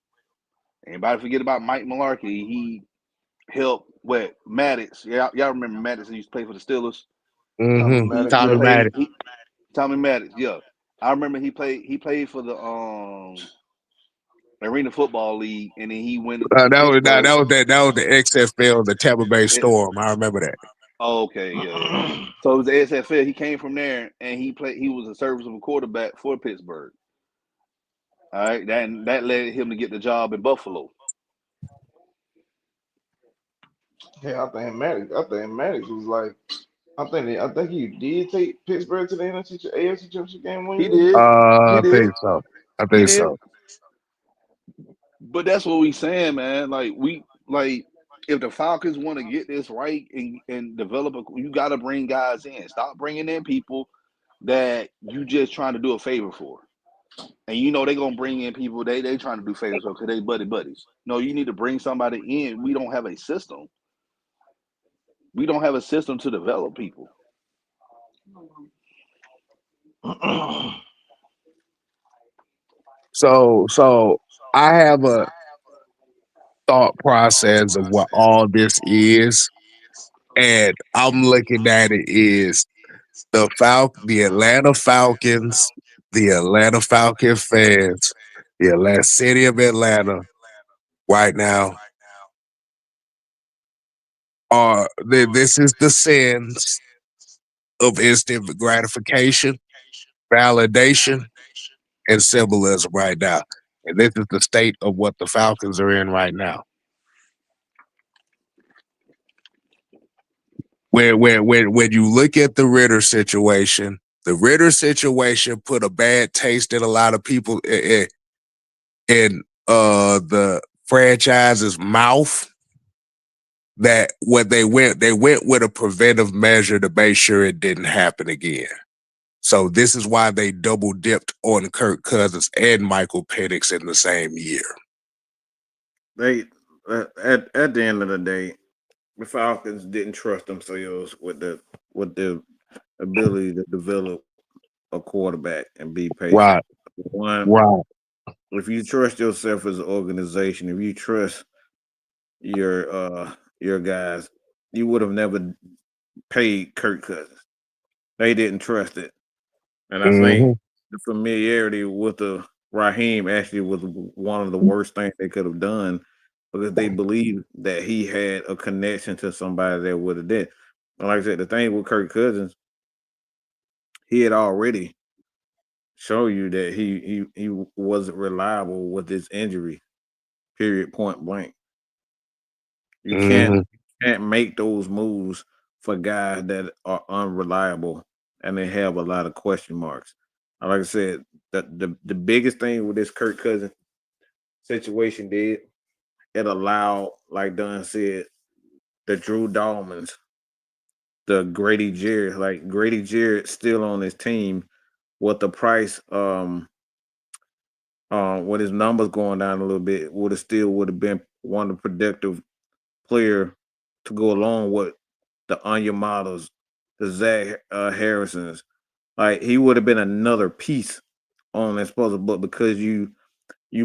S4: Anybody forget about Mike Mularkey? He helped Maddox. Yeah, y'all remember Maddox used to play for the Steelers.
S5: Tommy
S2: Mm-hmm.
S5: Maddox,
S2: Tommy
S5: yeah.
S2: Maddox.
S4: Tommy Maddox, yeah. I remember he played for the Arena Football League, and then he went to Pittsburgh.
S2: That was the XFL, the Tampa Bay Storm. I remember that.
S4: Okay, yeah. So it was the SFL. He came from there, and he was a serviceable quarterback for Pittsburgh. All right, that led him to get the job in Buffalo.
S5: Yeah, I think Maddox was like. I think he did take Pittsburgh to the AFC Championship game one
S4: He
S5: year.
S4: did. He
S2: I
S4: did.
S2: think so. I
S4: He
S2: think
S4: did.
S2: so.
S4: But that's what we saying, man. If the Falcons want to get this right and develop you got to bring guys in. Stop bringing in people that you just trying to do a favor for. And they're going to bring in people they trying to do favors for because they buddies. No, you need to bring somebody in. We don't have a system. We don't have a system to develop people.
S2: So I have a thought process of what all this is, and I'm looking at it is the Atlanta Falcons the Atlanta Falcons fans, the Atlanta city of Atlanta, right now are this is the sense of instant gratification, validation, and symbolism right now. And this is the state of what the Falcons are in right now. When you look at the Ritter situation put a bad taste in a lot of people in the franchise's mouth. That what they went with a preventive measure to make sure it didn't happen again. So this is why they double dipped on Kirk Cousins and Michael Penix in the same year.
S3: They at the end of the day, the Falcons didn't trust themselves with the ability to develop a quarterback and be patient.
S2: Right.
S3: One,
S2: Right.
S3: if you trust yourself as an organization, if you trust your guys, you would have never paid Kirk Cousins. They didn't trust it, and I think the familiarity with the Raheem actually was one of the worst things they could have done because they believed that he had a connection to somebody that would have did. And like I said, the thing with Kirk Cousins, he had already shown you that he wasn't reliable with his injury. Period. Point blank. You can't make those moves for guys that are unreliable and they have a lot of question marks. And like I said, the biggest thing with this Kirk Cousins situation did it allowed, like Dunn said, the Drew Dalmans, the Grady Jarrett, like Grady Jarrett still on his team with the price with his numbers going down a little bit, would have been one of the productive player to go along with the Anya models, the Zach Harrisons. Like he would have been another piece on this puzzle, but because you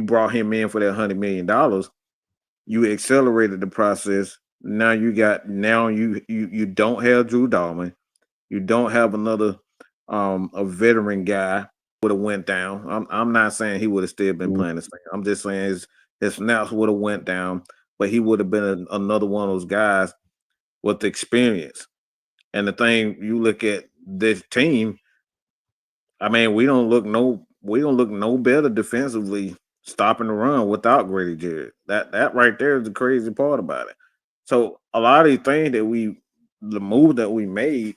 S3: brought him in for that $100 million, you accelerated the process. Now you don't have Drew Dalman, you don't have another a veteran guy would have went down. I'm not saying he would have still been playing the same. I'm just saying his snaps would have went down, but he would have been another one of those guys with experience. And the thing you look at this team, I mean, we don't look no better defensively stopping the run without Grady Jarrett. That right there is the crazy part about it. So a lot of these things the move that we made,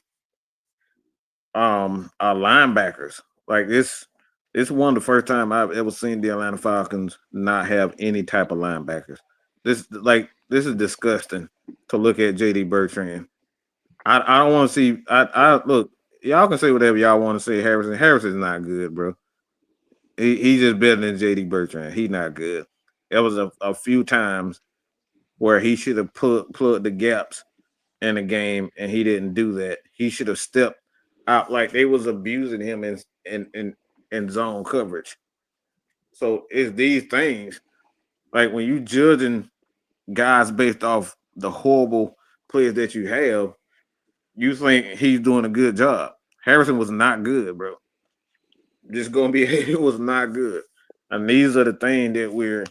S3: are linebackers. Like it's one of the first time I've ever seen the Atlanta Falcons not have any type of linebackers. This is disgusting to look at JD Bertrand. I don't want to see. I look. Y'all can say whatever y'all want to say. Harrison's not good, bro. He's just better than JD Bertrand. He's not good. There was a few times where he should have plugged the gaps in the game, and he didn't do that. He should have stepped out like they was abusing him in zone coverage. So it's these things like when you judging guys based off the horrible players that you have, you think he's doing a good job. Harrison was not good, bro. Just gonna be it was not good. And these are the things that we're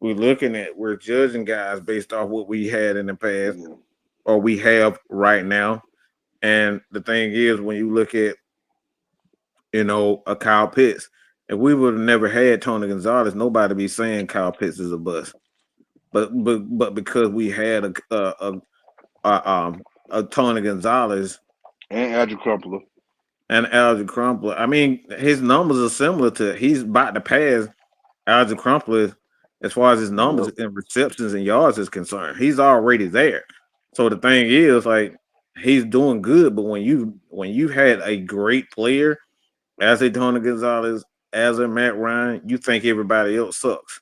S3: looking at. We're judging guys based off what we had in the past or we have right now. And the thing is, when you look at, a Kyle Pitts, if we would have never had Tony Gonzalez, nobody be saying Kyle Pitts is a bust. But because we had a Tony Gonzalez
S4: and Andrew Crumpler.
S3: I mean, his numbers are similar to he's about to pass Alger Crumpler as far as his numbers and receptions and yards is concerned. He's already there. So the thing is, like, he's doing good, but when you had a great player as a Tony Gonzalez, as a Matt Ryan, you think everybody else sucks.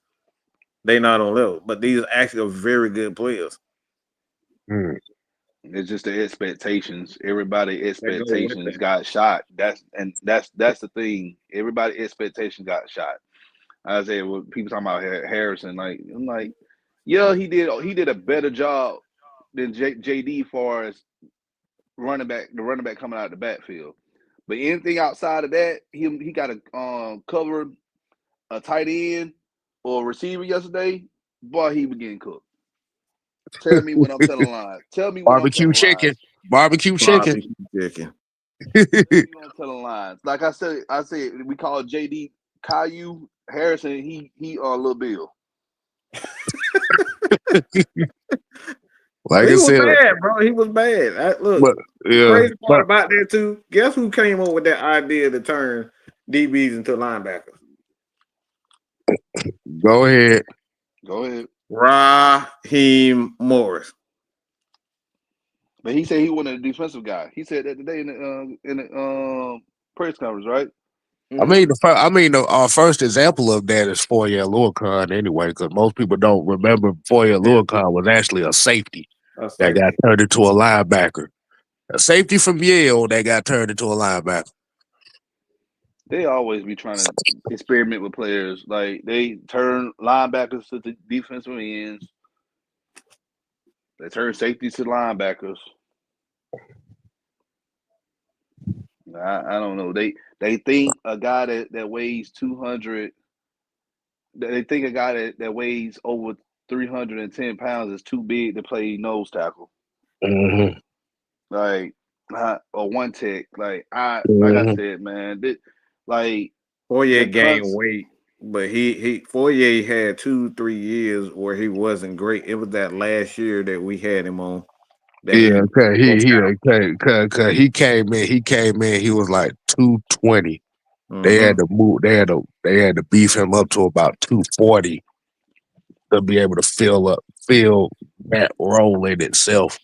S3: They not on level, but these actually are very good players.
S4: It's just the expectations. Everybody expectations got shot. That's the thing. Everybody expectations got shot. I say when people talking about Harrison, like I'm like, yeah, he did a better job than JD far as the running back coming out of the backfield. But anything outside of that, he got to cover a tight end or receiver yesterday. Boy, he was getting cooked. Tell me when I'm telling lies. Tell me when I'm
S2: Barbecue
S4: telling
S2: chicken.
S4: lies.
S2: Barbecue chicken.
S3: Chicken.
S4: Tell me when I'm telling lies. Like I said we call JD Caillou Harrison. He Little Bill.
S2: Like
S3: He
S2: I
S3: was
S2: said,
S3: bad, bro. He was bad. Look,
S2: but
S3: the
S2: yeah,
S3: crazy part
S2: but
S3: about that too. Guess who came up with that idea to turn DBs into linebackers?
S2: go ahead.
S4: Go ahead.
S3: Raheem Morris.
S4: But he said he wanted a defensive guy. He said that today in the press conference, right?
S2: I mean, our first example of that is Foyer Lurcon anyway, because most people don't remember Foyer Lurcon was actually a safety that got turned into a linebacker. A safety from Yale that got turned into a linebacker.
S4: They always be trying to experiment with players. Like they turn linebackers to the defensive ends. They turn safeties to linebackers. I don't know. They think a guy that weighs 200. They think a guy that weighs over 310 pounds is too big to play nose tackle.
S2: Mm-hmm.
S4: Like or one tech. Like I said, man.
S3: Foyer gained weight, but Foyer had 2-3 years where he wasn't great. It was that last year that we had him on.
S2: Yeah, cause he came in. He was like 220. They had to move. They had to beef him up to about 240 to be able to fill that role in itself.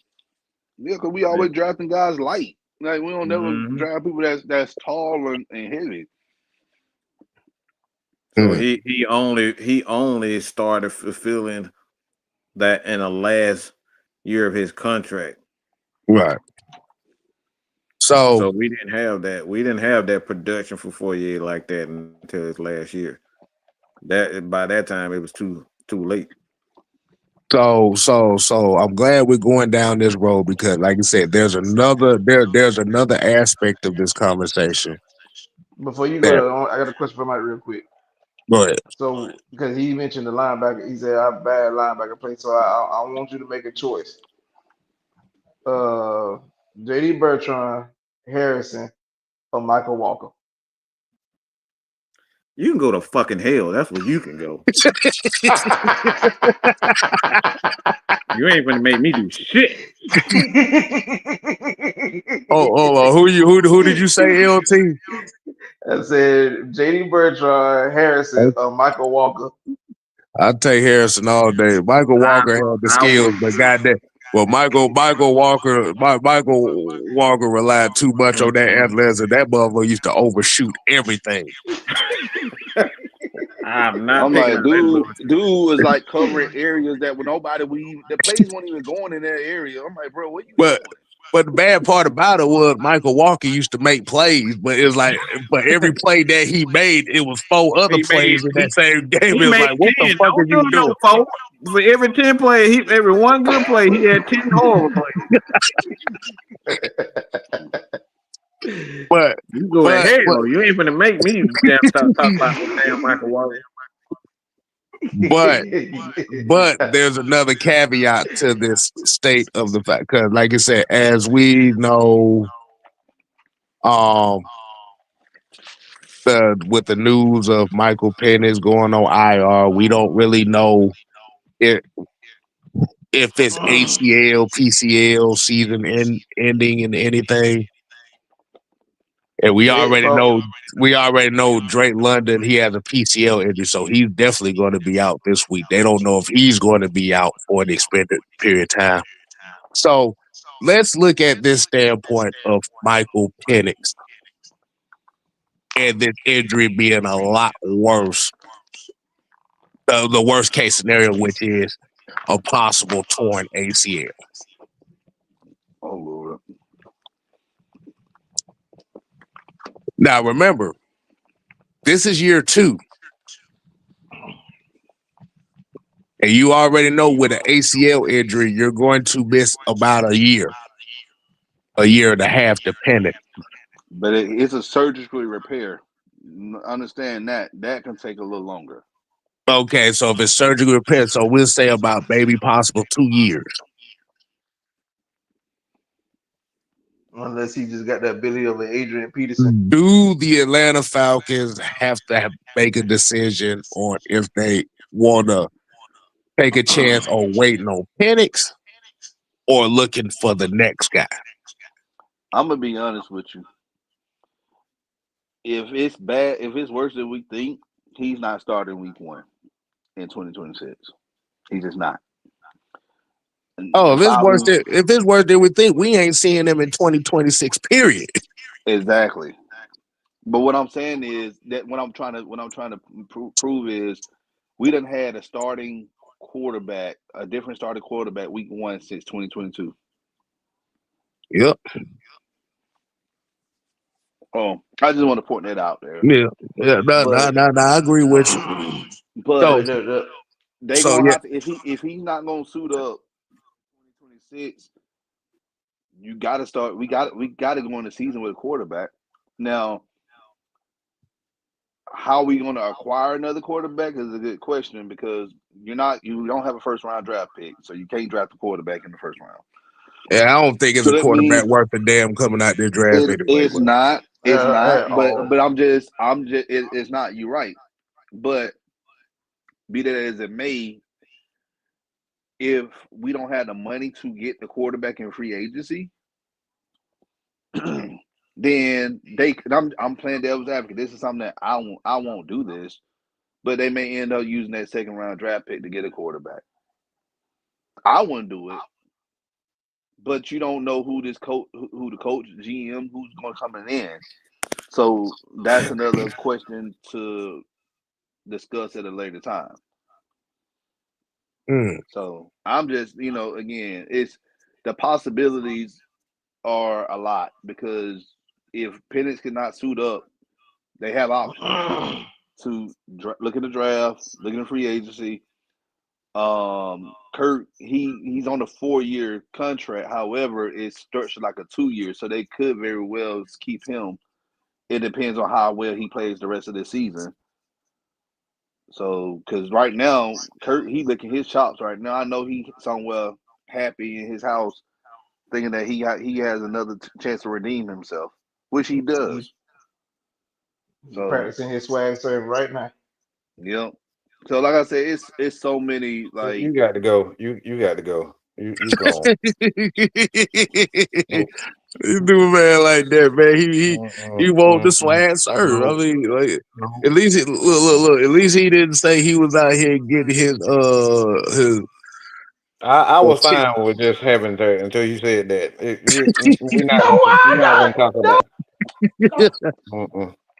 S4: Yeah, because we always drafting guys light. Like we don't never draft people that's tall and heavy.
S3: So he only started fulfilling that in the last year of his contract.
S2: Right. So
S3: we didn't have that. We didn't have that production for Foyer like that until his last year. That by that time it was too late.
S2: So I'm glad we're going down this road because, like I said, there's another aspect of this conversation.
S5: Before you go, I got a question for Mike real quick.
S2: Go ahead.
S5: So, because he mentioned the linebacker, he said I'm bad linebacker play. So I want you to make a choice. JD Bertrand, Harrison, or Michael Walker.
S3: You can go to fucking hell. That's where you can go. You ain't gonna make me do shit.
S2: Who did you say, LT?
S5: I said JD Bertrand, Harrison, or Michael Walker.
S2: I'd take Harrison all day. Michael Walker had the skills, but goddamn, well, Michael Walker relied too much on that athleticism. That motherfucker used to overshoot everything.
S3: I'm not.
S4: I'm like, dude was like covering areas that the plays weren't even going in that area. I'm like, bro, what you doing?
S2: But the bad part about it was Michael Walker used to make plays, but it was like, but every play that he made, it was 4 other plays in that same game. It was like, what the fuck are you doing?
S3: For every 10 plays, every one good play, he had 10 horrible plays.
S2: But
S3: you go to hell. You ain't gonna make me damn stop talking about the damn Michael Walker.
S2: But there's another caveat to this state of the fact, because like I said, as we know, with the news of Michael Penix going on IR, we don't really know if it's ACL, PCL, season ending and anything. And we already know Drake London, he has a PCL injury, so he's definitely going to be out this week. They don't know if he's going to be out for an extended period of time. So let's look at this standpoint of Michael Penix and this injury being a lot worse. The worst case scenario, which is a possible torn ACL.
S4: Oh, Lord.
S2: Now, remember, this is year 2. And you already know with an ACL injury, you're going to miss about a year and a half, depending.
S4: But it's a surgical repair. Understand that can take a little longer.
S2: Okay, so if it's surgical repair, so we'll say about maybe possible 2 years.
S5: Unless he just got that Billy over Adrian Peterson.
S2: Do the Atlanta Falcons have to make a decision on if they want to take a chance on waiting on Penix or looking for the next guy?
S4: I'm gonna be honest with you. If it's bad, if it's worse than we think, he's not starting week 1 in 2026. He's just not.
S2: Oh, if it's worse
S4: Problems.
S2: than we think, we ain't seeing him in 2026. Period.
S4: Exactly. But what I'm saying is that what I'm trying to prove is we done had a different starting quarterback week 1 since 2022.
S2: Yep.
S4: Oh, I just want to point that out there.
S2: Yeah. Yeah. No. I agree with you.
S4: But
S5: The-
S4: they
S2: So
S4: gonna
S2: yeah.
S4: have to if he's not gonna suit up 2026, you gotta start. We got to go in the season with a quarterback. Now, how we going to acquire another quarterback is a good question because you don't have a first round draft pick, so you can't draft a quarterback in the first round.
S2: Yeah, I don't think it's
S4: So
S2: a
S4: that means
S2: quarterback worth a damn coming out there draft anyway.
S4: it's not. It's not.
S5: at all.
S4: But it's not. You're right. But be that as it may, if we don't have the money to get the quarterback in free agency, then I'm playing devil's advocate. This is something that I won't do this, but they may end up using that second round draft pick to get a quarterback. I wouldn't do it, but you don't know who the coach, GM, who's going to come in. So that's another question to discuss at a later time. So I'm just, again, it's the possibilities are a lot because if Penix cannot suit up, they have options to look at the draft, look at the free agency. Kurt, he's on a 4-year contract. However, it's structured like a 2-year, so they could very well keep him. It depends on how well he plays the rest of the season. So, because right now, Kurt, he licking his chops right now. I know he's somewhere happy in his house, thinking that he has another chance to redeem himself, which he does. So
S5: Practicing his swag surf right now.
S4: Yep. So like I said, it's so many like
S3: You got to go. You got to go. You go.
S2: You do a man like that, man. He won't the swag serve. I mean, like at least look. At least he didn't say he was out here getting his
S3: I was fine with just having that until you said that. We're not gonna talk about it.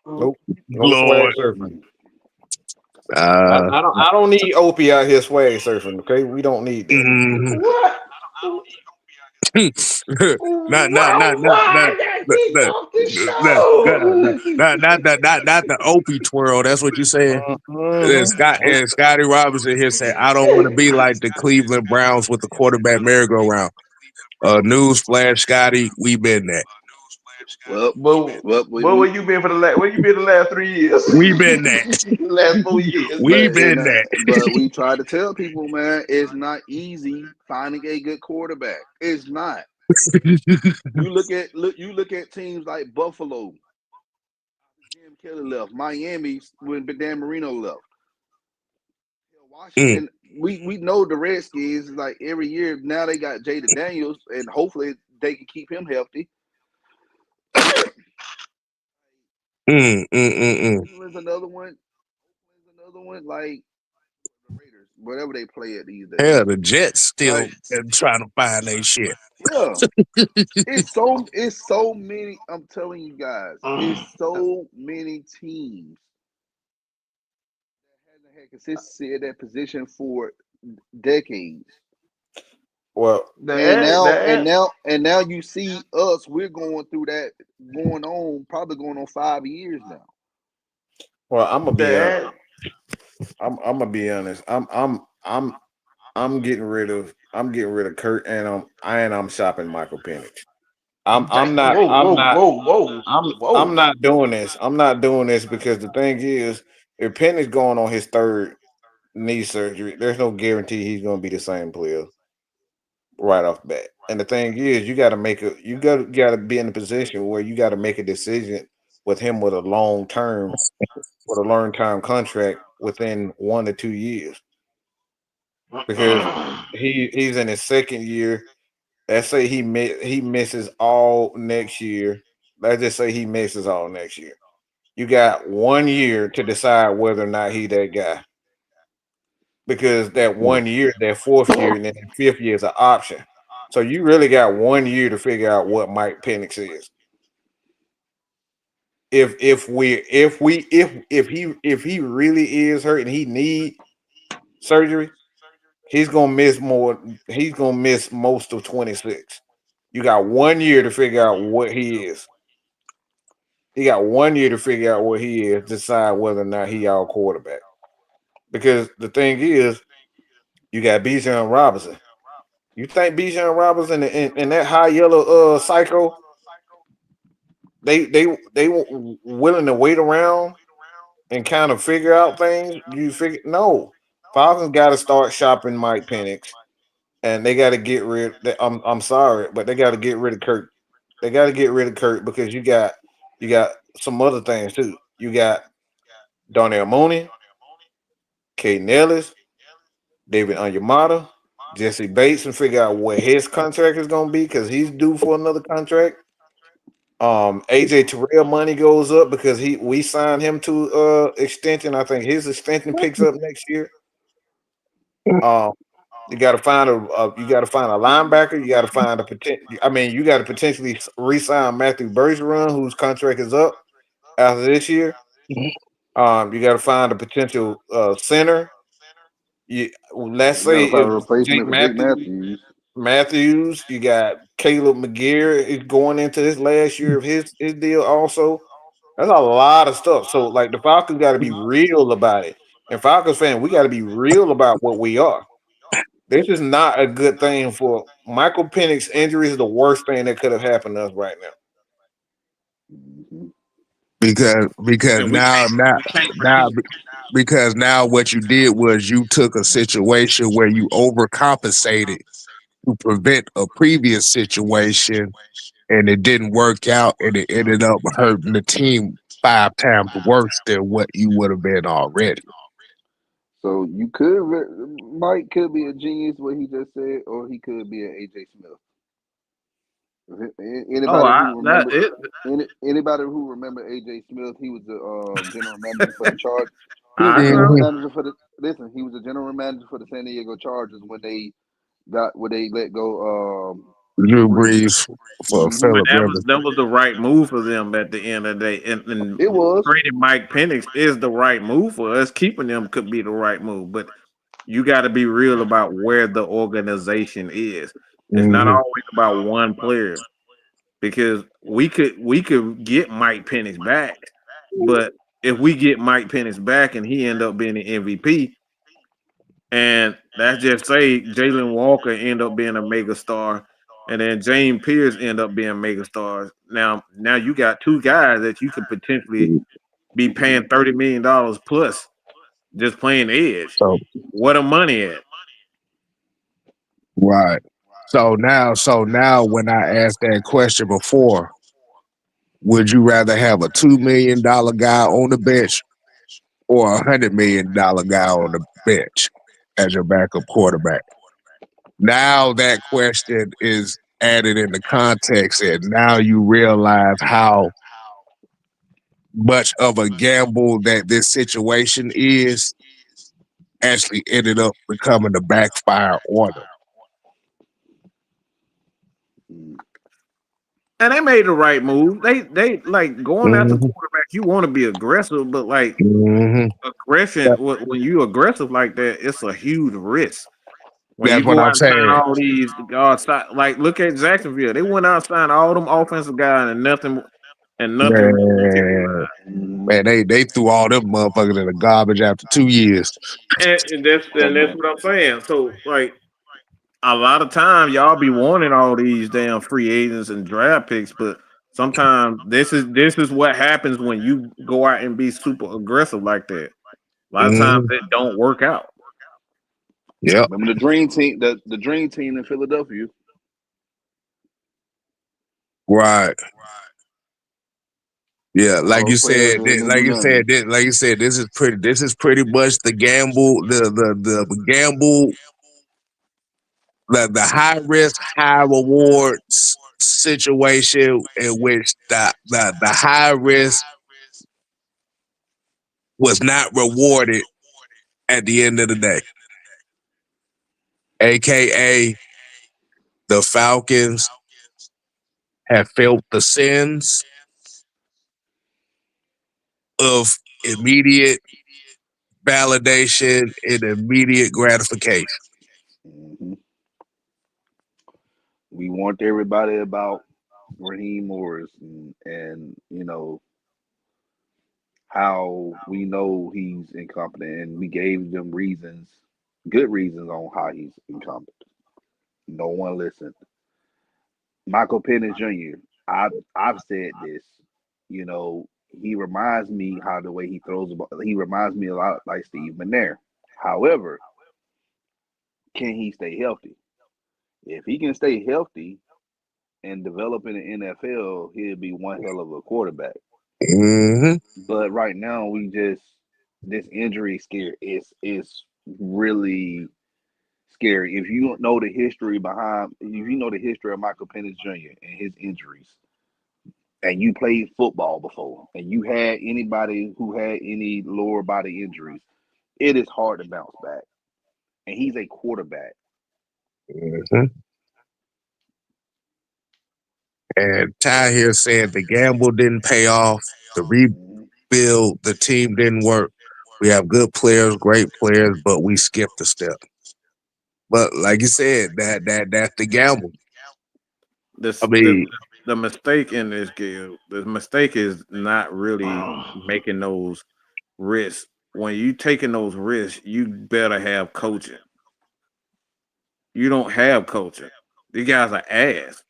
S3: Nope. No swag
S2: Lord.
S3: surfing. I don't need Opie out here swag surfing. Okay, we don't need that.
S2: Mm-hmm.
S5: What?
S2: not the Opie twirl. That's what you saying. And Scotty Robinson here said, "I don't want to be like the Cleveland Browns with the quarterback merry-go-round." Newsflash, Scotty, we been that.
S5: Where you been for the last? Where you been the last 3 years?
S2: We been that.
S5: Last 4 years.
S2: We been that.
S4: But we try to tell people, man, it's not easy finding a good quarterback. It's not. You look at teams like Buffalo, Jim Kelly left, Miami when Dan Marino left, Washington. We know the Redskins like every year now they got Jaden Daniels and hopefully they can keep him healthy. Cleveland's another one. Like the Raiders, whatever they play at these days.
S2: Yeah, the Jets still trying to find their shit.
S4: Yeah, it's so many. I'm telling you guys, it's so many teams that hasn't had consistency at that position for decades.
S3: Well,
S4: and now you see us. We're going through that, probably going on 5 years now.
S3: Well, I'm gonna be honest. I'm gonna be honest. I'm getting rid of Kurt and I'm shopping Michael Penix. I'm not
S5: Whoa,
S3: I'm
S5: whoa,
S3: not
S5: whoa, whoa,
S3: I'm
S5: whoa.
S3: not doing this. I'm not doing this because the thing is, if Penn going on his third knee surgery, there's no guarantee he's going to be the same player right off the bat. And the thing is, you got to be in a position where you got to make a decision with him with a long term contract within 1 to 2 years because he's in his second year. Let's say he misses all next year. Let's just say he misses all next year. You got 1 year to decide whether or not he that guy. Because that 1 year, that fourth year, and then that fifth year is an option. So you really got 1 year to figure out what Mike Penix is. If he really is hurt and he need surgery, he's gonna miss more. He's gonna miss most of 26. You got 1 year to figure out what he is. He got 1 year to figure out what he is, decide whether or not he our quarterback. Because the thing is, you got Bijan Robinson. You think Bijan Robinson and that high yellow psycho, they willing to wait around and kind of figure out things? You figure no. Falcons got to start shopping Mike Penix, and they got to get rid. I'm sorry, but they got to get rid of Kurt. They got to get rid of Kurt because you got some other things too. You got Darnell Mooney, Kate Nellis, David Onyemata, Jesse Bates, and figure out what his contract is going to be because he's due for another contract. AJ Terrell money goes up because we signed him to extension. I think his extension picks up next year. Um, you got to find a linebacker. You got to find a potential. I mean, you got to potentially re-sign Matthew Bergeron, whose contract is up after this year. You got to find a potential center. Let's
S4: You got
S3: say
S4: to find a
S3: if Jake
S4: replacement for Jake
S3: Matthews.
S4: Matthews.
S3: Matthews, you got Caleb McGear is going into his last year of his deal also. That's a lot of stuff. So like the Falcons got to be real about it. And Falcons fan, we got to be real about what we are. This is not a good thing for Michael Penix injury is the worst thing that could have happened to us right now.
S4: Mhm.
S2: because
S3: And we
S2: now
S3: can't
S2: now
S3: we can't
S2: now
S3: repeat.
S2: because now what you did was you took a situation where you overcompensated to prevent a previous situation and it didn't work out and it ended up hurting the team 5 times worse than what you would have been already.
S4: So Mike could be a genius, what he just said, or he could be an AJ Smith.
S3: Oh,
S4: Anybody who remember anybody who remember AJ Smith, he was the general manager for the Chargers. He was the
S3: I
S4: general
S3: know.
S2: Mhm.
S4: manager for the he was the general manager for the San Diego Chargers when they let go Drew
S2: Drew
S4: Brees.
S2: Brees for
S4: Hmm.
S3: But
S2: Philip
S3: that was
S2: Rivers.
S3: that was the right move for them at the end of the day. And
S4: It was.
S3: trading Mike Penix is the right move for us. Keeping them could be the right move. But you got to be real about where the organization is. It's not
S2: Mhm.
S3: always about one player because we could get Mike Penix back, but if we get Mike Penix back and he end up being the MVP, and that's just say Jalen Walker end up being a mega star, and then James Pierce end up being mega stars. Now you got two guys that you could potentially be paying $30 million plus just playing edge.
S2: So
S3: What a money at?
S2: right. So now when I asked that question before, would you rather have a $2 million guy on the bench or $100 million guy on the bench as your backup quarterback? Now that question is added in the context, and now you realize how much of a gamble that this situation is actually ended up becoming a backfire on them.
S3: And they made the right move. They like going after
S2: Mm-hmm.
S3: quarterback. You want to be aggressive, but like
S2: Mm-hmm.
S3: aggression, when you aggressive like that, it's a huge risk. When you
S2: That's what
S3: go
S2: I'm
S3: out and sign
S2: saying.
S3: all these guys, like look at Jacksonville. They went out and signed all them offensive guys, and nothing really
S2: Man,
S3: materialized.
S2: man, they threw all them motherfuckers in the garbage after 2 years.
S3: And that's what I'm saying. So like a lot of time y'all be wanting all these damn free agents and draft picks, but sometimes this is what happens when you go out and be super aggressive like that. A lot of times
S2: Mhm.
S3: it don't work out.
S2: Yep.
S4: Remember the dream team, the dream team in Philadelphia.
S2: Right. Yeah, like you
S4: Those players
S2: said,
S4: didn't do nothing.
S2: this is pretty much the gamble, the gamble, the high risk, high rewards situation in which the high risk was not rewarded at the end of the day. AKA the Falcons have felt the sins of immediate validation and immediate gratification.
S4: Hmm. We warned everybody about Raheem Morris and you know how we know he's incompetent, and we gave them reasons, good reasons on how he's incompetent. No one listened. Michael Penix Jr. I've said this. You know, he reminds me how the way he throws the ball. He reminds me a lot like Steve McNair. However, can he stay healthy? If he can stay healthy and develop in the NFL, he'll be one hell of a quarterback.
S2: Mm-hmm.
S4: But right now, we just this injury scare is really scary. If you don't know the history behind, if you know the history of Michael Penix Jr. and his injuries, and you played football before, and you had anybody who had any lower body injuries, it is hard to bounce back. And he's a quarterback.
S2: Mm-hmm. And Ty here said the gamble didn't pay off. The
S4: Mhm.
S2: rebuild, the team didn't work. We have good players, great players, but we skipped a step. But like you said, that's the gamble. I
S3: This
S2: mean,
S3: the mistake in this game. The mistake is not really making those risks. When you taking those risks, you better have coaching. You don't have coaching. These guys are ass.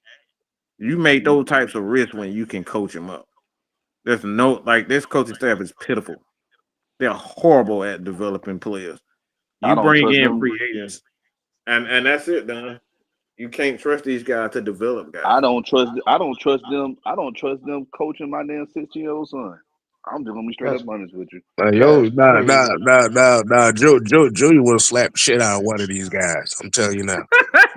S3: You make those types of risks when you can coach them up. There's no like this coaching staff is pitiful. They're horrible at developing players.
S4: I
S3: You
S4: don't
S3: bring
S4: trust
S3: in
S4: them.
S3: free agents, and that's it, Don. You can't trust these guys to develop guys.
S4: I don't trust. I don't trust them. I don't trust them coaching my damn 16-year-old son. I'm just gonna be straight
S5: That's
S4: up honest with you.
S2: yo,
S5: that's crazy.
S2: Junior would have slapped the shit out of one of these guys. I'm telling you now.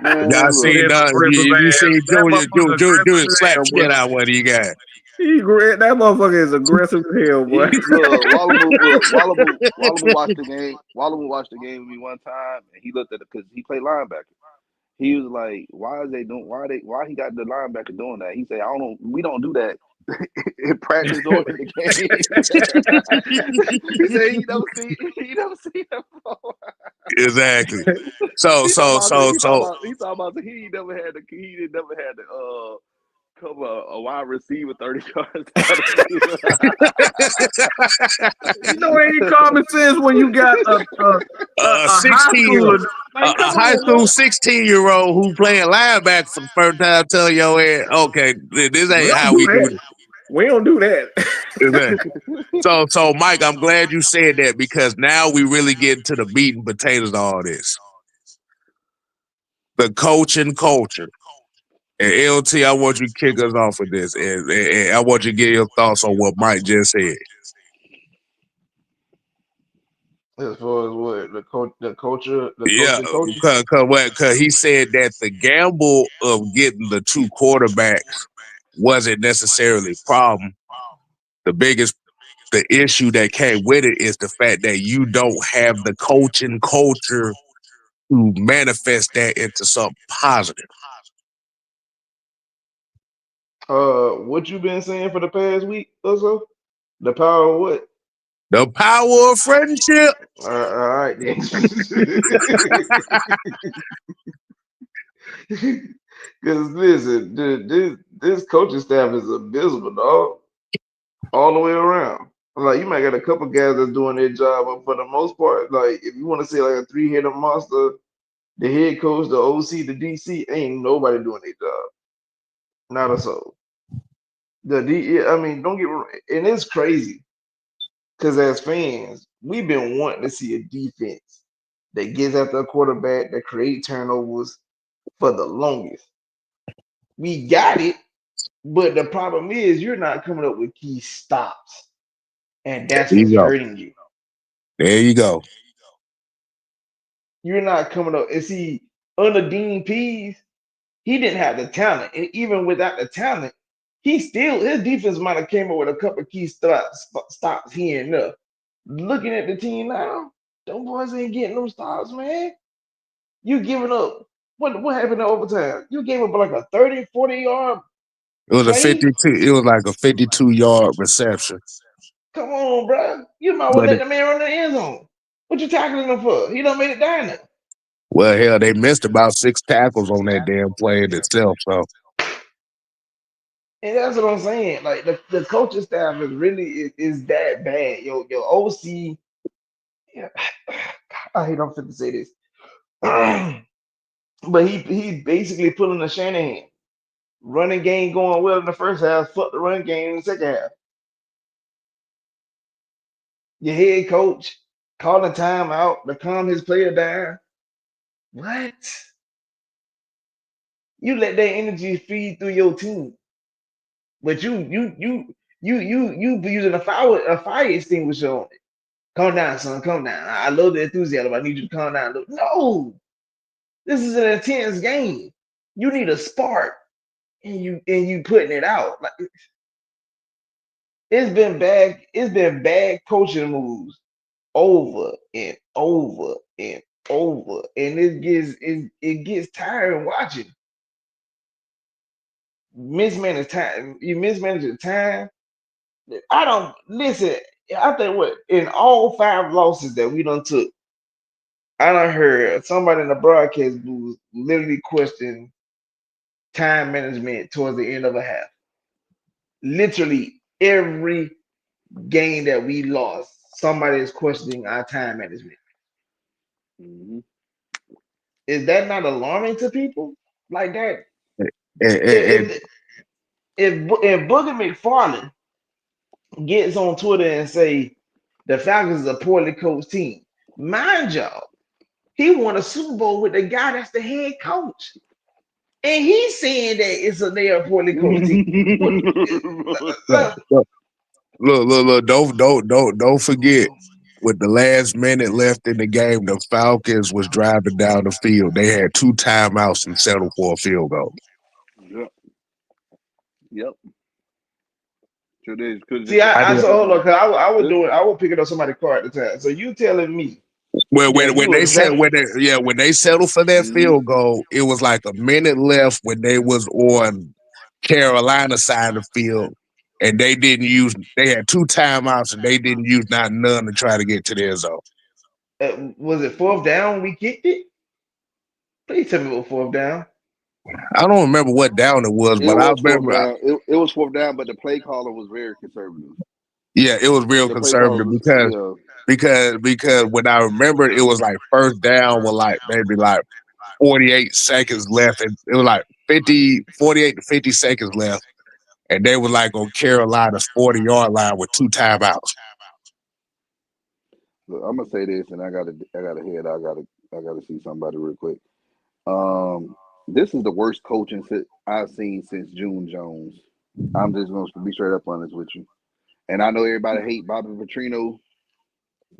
S2: Y'all
S4: Man,
S3: He
S4: look,
S2: seen
S3: is aggressive
S2: if you
S3: ass.
S2: seen
S3: That motherfucker aggressive
S2: Junior
S3: as
S2: slap
S3: hell,
S2: the
S3: boy.
S2: shit out of one of these guys.
S3: That motherfucker is aggressive as hell, boy.
S4: he look Wallamu watched the game. Wallamu watched the game with me one time, and he looked at it because he played linebacker. He was like, "Why is they doing? Why he got the linebacker doing that?" He said, "I don't know. We don't do that in practice or in the game." He said, he never see that before."
S2: Exactly. So so so so
S4: He talking about he didn't never had to cover a wide receiver 30 yards out of field.
S3: You know, ain't common sense when you got
S2: a
S3: a high
S2: 16-year-old,
S3: schooler.
S2: a
S3: Man, come
S2: high
S3: on,
S2: school
S3: bro.
S2: 16-year-old who playing linebacker for the first time telling your ass, okay, this
S3: We
S2: ain't
S3: don't
S2: how
S3: do
S2: we do
S3: that.
S2: this.
S3: We don't do that.
S2: Exactly. So Mike, I'm glad you said that because now we really get into the meat and potatoes of all this. The coaching culture. And LT, I want you to kick us off with this. And I want you to get your thoughts on what Mike just said.
S5: As far as what the
S2: Yeah,
S5: coaching culture.
S2: cause he said that the gamble of getting the two quarterbacks wasn't necessarily a problem. The biggest the issue that came with it is the fact that you don't have the coaching culture to manifest that into something positive.
S5: What you been saying for the past week or so? The power of what?
S2: The power of friendship.
S5: All right then. Because listen, this coaching staff is abysmal, dog, all the way around. Like you might got a couple guys that's doing their job, but for the most part, like if you want to say like a three-headed monster, The head coach, the OC, the DC, ain't nobody doing their job. Not a soul. I mean, don't get me wrong, and it's crazy because as fans, we've been wanting to see a defense that gets after a quarterback that create turnovers for the longest. We got it, but the problem is you're not coming up with key stops, and that's
S2: There you
S5: what's
S2: go.
S5: hurting you.
S2: There you go.
S5: You're not coming up. And see, under Dean Pease, he didn't have the talent, and even without the talent, his defense might have came up with a couple key stops here and there. Looking at the team now, them boys ain't getting no stops, man. You giving up. What happened in overtime? You gave up like a 30, 40-yard
S2: It was a
S5: play.
S2: 52. It was like a 52-yard reception.
S5: Come on, bro. You might well
S2: But
S5: let the man run the end zone. What you tackling him for? He done made it down there.
S2: well, hell, they missed about 6 tackles on that damn play in itself. So
S5: And that's what I'm saying. Like the coaching staff is really is that bad. Your OC. Yeah, I hate I'm finna say this. But he basically pulling a Shanahan. Running game going well in the first half, fuck the run game in the second half. Your head coach calling timeout to calm his player down. What? You let that energy feed through your team, but you be using a fire extinguisher on it. Calm down, son. Calm down. I love the enthusiasm. I need you to calm down. No, this is an intense game. You need a spark, and you putting it out. Like it's been bad. It's been bad coaching moves over and over and over, and it gets tiring watching. Mismanage time. You mismanage your time. I don't listen. I think what in all 5 losses that we done took, I done heard somebody in the broadcast booth literally question time management towards the end of a half. Literally every game that we lost, somebody is questioning our time management.
S4: Mm-hmm.
S5: Is that not alarming to people like that?
S2: and
S5: If Booger McFarland gets on Twitter and say the Falcons is a poorly coached team, mind y'all, he won a Super Bowl with the guy that's the head coach, and he's saying that they are a poorly coached team.
S2: look, don't forget. With the last minute left in the game, the Falcons was driving down the field. They had 2 timeouts and settled for a field goal.
S4: Yep. Yep. Sure did. Could
S5: See,
S2: I
S5: I
S2: did.
S5: saw hold on, because I was picking up somebody's car at the time. So you telling me
S2: When
S5: that you
S2: they
S5: was
S2: said
S5: that
S2: when they settled for that
S4: Mm-hmm.
S2: field goal, it was like a minute left when they was on Carolina side of the field, and they didn't use. They had 2 timeouts and they didn't use none to try to get to the end zone.
S5: was it 4th down we kicked it? Please tell me what 4th down.
S2: I don't remember what down it was,
S4: It
S2: but I
S4: was 4th
S2: remember.
S4: down. It was 4th down, but the play caller was very conservative.
S2: Yeah, it was real
S4: The play caller
S2: conservative
S4: was
S2: because when I remembered, it was like first down with like maybe like 48 seconds left, and it was like 48 to 50 seconds left. And they were like on Carolina's 40-yard line with 2 timeouts.
S4: Look, I'm gonna say this, and I gotta head. I gotta see somebody real quick. This is the worst coaching I've seen since June Jones. I'm just gonna be straight up honest with you. And I know everybody hate Bobby Petrino,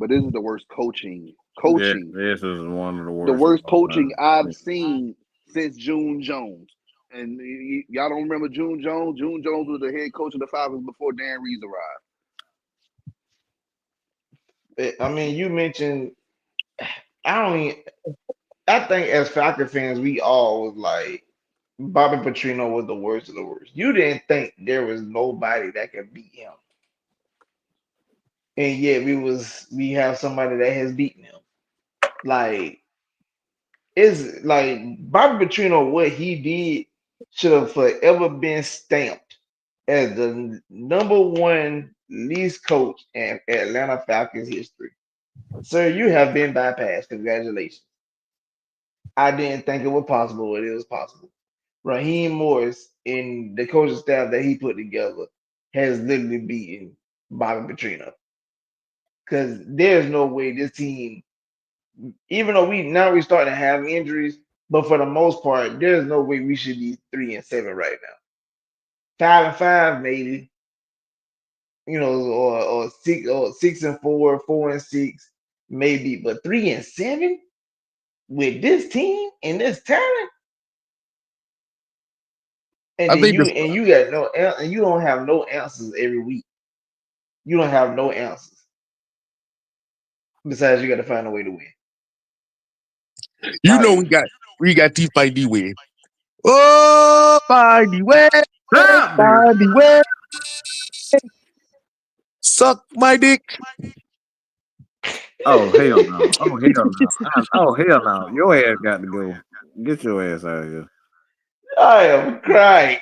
S4: but this is the worst coaching.
S3: Yeah, this is one of the worst.
S4: The worst coaching I've seen since June Jones. And y'all don't remember June Jones? June Jones was the head coach of the Falcons before Dan Reeves arrived.
S5: I mean, you mentioned. I think as Falcon fans, we all was like Bobby Petrino was the worst of the worst. You didn't think there was nobody that could beat him, and yet we have somebody that has beaten him. Like it's like Bobby Petrino, what he did should have forever been stamped as the #1 least coach in Atlanta Falcons history. Sir, you have been bypassed. Congratulations. I didn't think it was possible, but it was possible. Raheem Morris and the coaching staff that he put together has literally beaten Bobby Petrino. Because there's no way this team, even though we starting to have injuries, but for the most part, there's no way we should be 3-7 right now. 5-5 maybe, or 6-4, 4-6 maybe, but 3-7 with this team and this talent, and
S2: I
S5: then
S2: think
S5: you got no, and you don't have no answers every week. You don't have no answers. Besides, you got to find a way to win.
S2: we got to find the way. Oh, find the way,
S3: Stop, dude.
S2: find the way. Suck my dick.
S3: Oh hell no! Oh hell no! Oh hell no! Your ass got to go. Get your ass out of here.
S5: I am crying.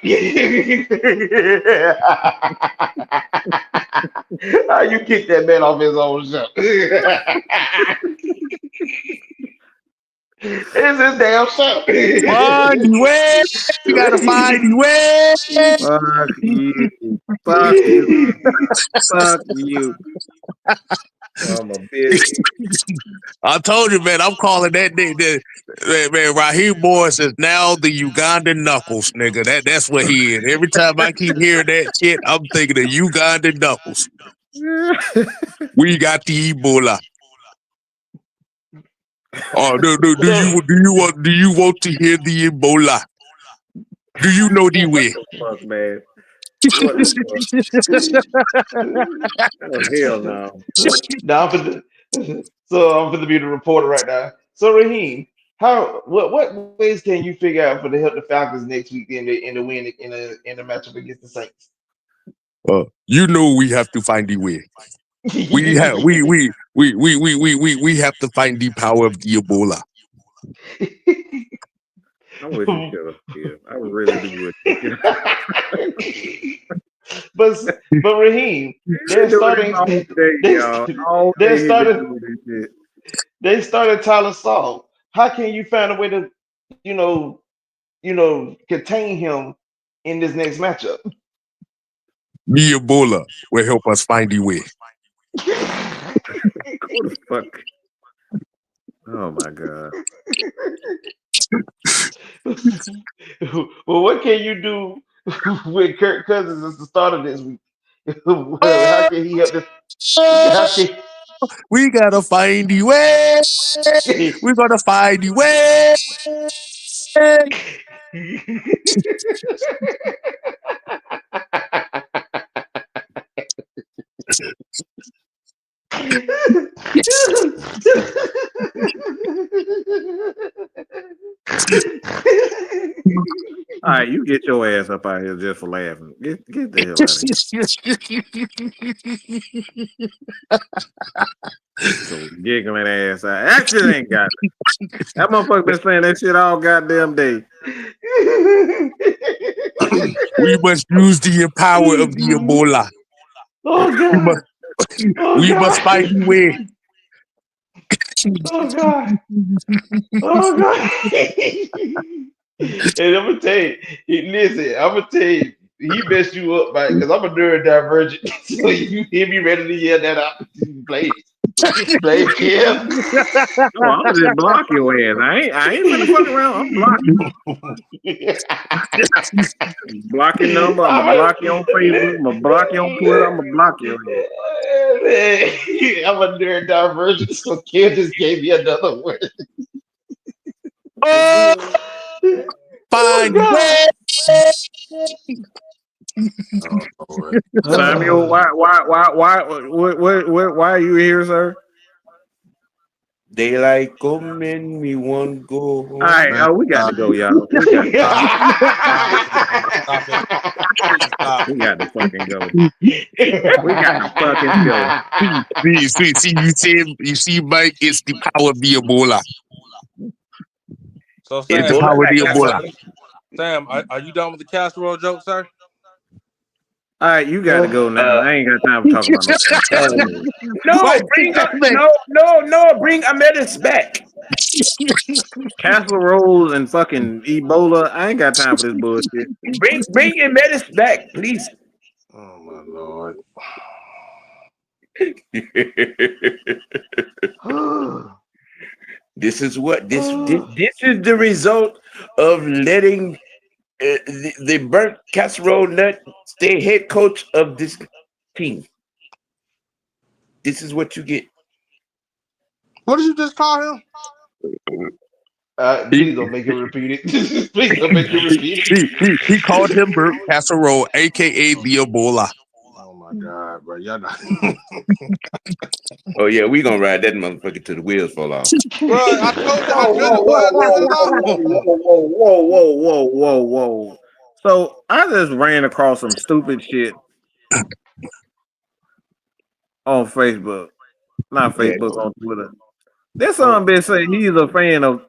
S5: How you kick that man off his own show? It's his damn show.
S2: Find the way. You gotta find the way.
S3: Fuck you! Fuck you! Fuck you! I'm a bitch.
S2: I told you, man. I'm calling that nigga. Man, Raheem Morris is now the Ugandan Knuckles, nigga. That's what he is. Every time I keep hearing that shit, I'm thinking of Ugandan Knuckles. We got the Ebola. Oh, do you want to hear the Ebola? Do you know the way?
S3: Fuck, man. What the fuck? Oh, hell no.
S5: Now I'm for the be the reporter right now. So Raheem, what ways can you figure out for to help the Falcons next week in the win in the matchup against the Saints?
S2: You know we have to find the way. We have to find the power of the Ebola.
S3: I wish you could have. I really do wish.
S5: but Raheem, they're starting. They started Tyler Saul. How can you find a way to, contain him in this next matchup?
S2: The Ebola will help us find the way.
S3: What the fuck? Oh my god.
S5: Well, what can you do with Kirk Cousins as the starter this week? How can he help this?
S2: We gotta find the way. We're gonna find the way.
S3: All right, you get your ass up out here just for laughing. Get the hell out of here. So giggling ass out. That shit ain't got it. That motherfucker been saying that shit all goddamn day.
S2: We must use the power of the Ebola.
S5: Oh God.
S2: We must find the way.
S5: Oh God. Oh God. And I'm gonna tell you, he messed you up, Mike, because I'm a neurodivergent. So you hear me ready to yell that out. Play Kim.
S3: No, I'm just block your ass. I ain't gonna fuck around. I'm blocking. Block your number. I'm gonna block you on Facebook. I'm gonna block you on Twitter. I'm gonna block you.
S5: I'm a neurodivergent, so Kim just gave me another word.
S2: Find way.
S3: Samuel, why are you here, sir?
S6: Daylight come and me won't go home.
S3: All right, we got to go, y'all. We got to fucking go. We got to fucking go.
S2: You see, Mike, it's the power of the Ebola.
S6: So
S2: It's
S6: Sam,
S2: the power of the Ebola.
S6: Sam, are you done with the casserole joke, sir?
S3: All right, you got to go now. I ain't got time for talking about no.
S6: Bring Amelis back.
S3: casseroles and fucking Ebola. I ain't got time for this bullshit.
S6: Bring your medicine back, please.
S3: Oh my lord.
S6: This is what this is the result of letting the burnt casserole nut stay head coach of this team. This is what you get.
S2: What did you just call him?
S5: Please don't make him repeat it. Please don't make him repeat it.
S2: He called him burnt casserole, aka the Ebola.
S3: Oh my god, bro. Y'all not
S6: Oh yeah, we gonna ride that motherfucker till the wheels fall off.
S2: Bro, I told you how
S3: whoa,
S2: good
S3: whoa,
S2: it
S3: whoa,
S2: was
S3: whoa,
S2: just
S3: whoa,
S2: now.
S3: whoa. So I just ran across some stupid shit on Facebook. Not
S6: Yeah.
S3: Facebook, on Twitter. This son bitch say he's a fan of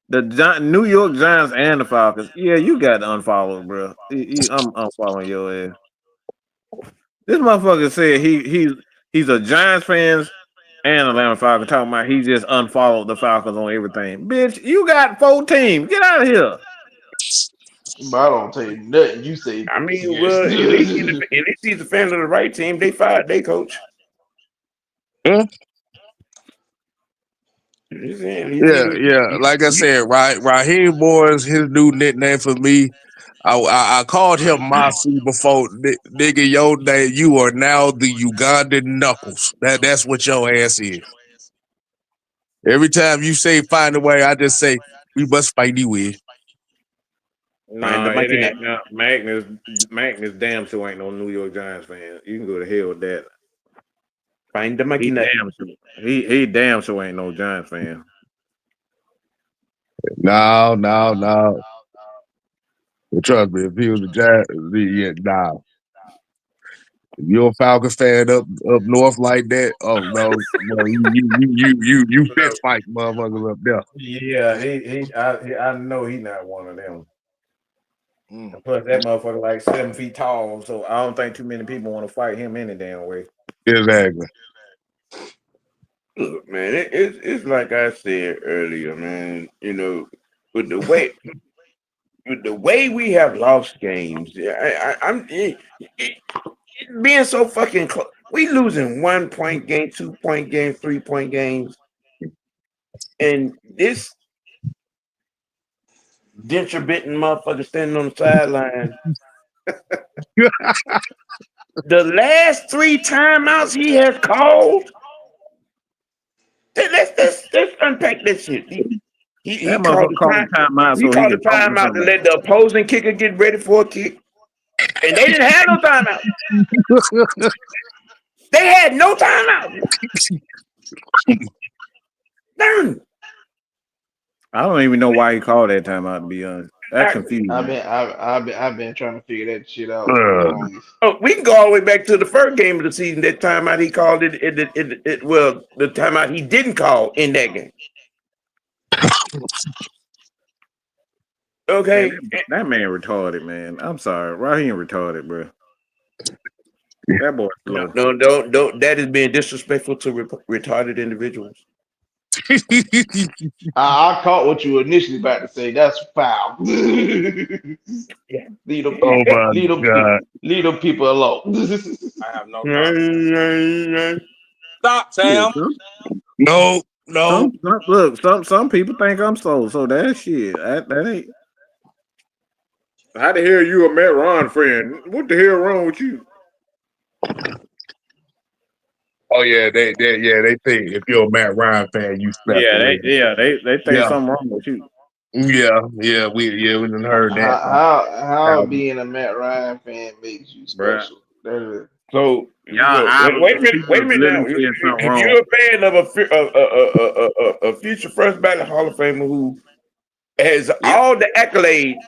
S3: the New York Giants and the Falcons. Yeah, you got to unfollow, bro. I'm unfollowing your ass. This motherfucker said he's a Giants fan and Atlanta Falcons, talking about he just unfollowed the Falcons on everything. Bitch, you got 4 teams. Get out of here.
S5: But I don't tell you nothing. You say
S6: I mean,
S5: serious.
S6: well, at least he's a fan of the right team. They fired their coach.
S2: Yeah.
S6: He's-
S2: Like I said, Raheem Boys, his new nickname for me. I called him Masu before, nigga. Your name, you are now the Ugandan Knuckles. That's what your ass is. Every time you say find a way, I just say we must find you with.
S6: Find the
S3: No, it
S6: monkey nut.
S3: ain't. No, Magnus damn sure ain't no New York Giants fan. You can go to hell with that.
S6: Find the monkey
S3: He
S6: nut.
S3: damn sure. He damn sure ain't no Giants fan.
S2: No. But trust me, if he was a Giant, yeah, nah. If you're a Falcon fan up north like that, oh no, you fist fight motherfuckers up there.
S3: Yeah, I know he not one of them.
S2: Mm.
S3: And plus, that motherfucker like 7 feet tall, so I don't think too many people want to fight him any damn way.
S2: Exactly.
S6: Look, man, it's like I said earlier, man. You know, with the way we have lost games, I'm being so fucking close. We losing 1-point game, 2-point game, 3-point games, and this denture bitten motherfucker standing on the sideline. The last 3 timeouts he has called. Let's unpack this shit. He
S3: That
S6: called
S3: motherfucker
S6: the
S3: called
S6: time.
S3: a timeout
S6: He
S3: so he
S6: called the
S3: could talk to
S6: timeout to
S3: somebody.
S6: let the opposing kicker get ready for a kick, and they didn't have no timeout. They had no timeout. None.
S3: I don't even know why he called that timeout. To be honest, that confused me.
S5: I've been trying to figure that shit out for the longest.
S6: Oh, we can go all the way back to the first game of the season. That timeout he called well, the timeout he didn't call in that game. Okay,
S3: Man, that man retarded, man. I'm sorry, Raheem retarded, bro. That boy slow.
S6: no, don't. That is being disrespectful to retarded individuals.
S5: I caught what you were initially about to say. That's foul.
S6: Yeah.
S5: Leave them
S2: Oh
S5: people.
S2: my God.
S5: Leave them people alone.
S6: I have no problem. Stop,
S3: Yeah,
S6: Sam.
S2: No.
S3: look, some people think I'm slow, so that shit. That ain't. How the hell you a Matt Ron friend? What the hell wrong with you?
S2: Oh yeah, they think if you're a Matt Ryan fan, you special.
S3: They think
S2: Yeah.
S3: something wrong with you.
S2: Yeah, we done heard that.
S5: How being a Matt Ryan fan makes you
S3: Bruh.
S5: special? That is,
S6: So
S3: Yeah,
S6: wait a minute now.
S3: Literally saying something
S6: If
S3: wrong.
S6: you're a fan of a future first ballot Hall of Famer who has all the accolades,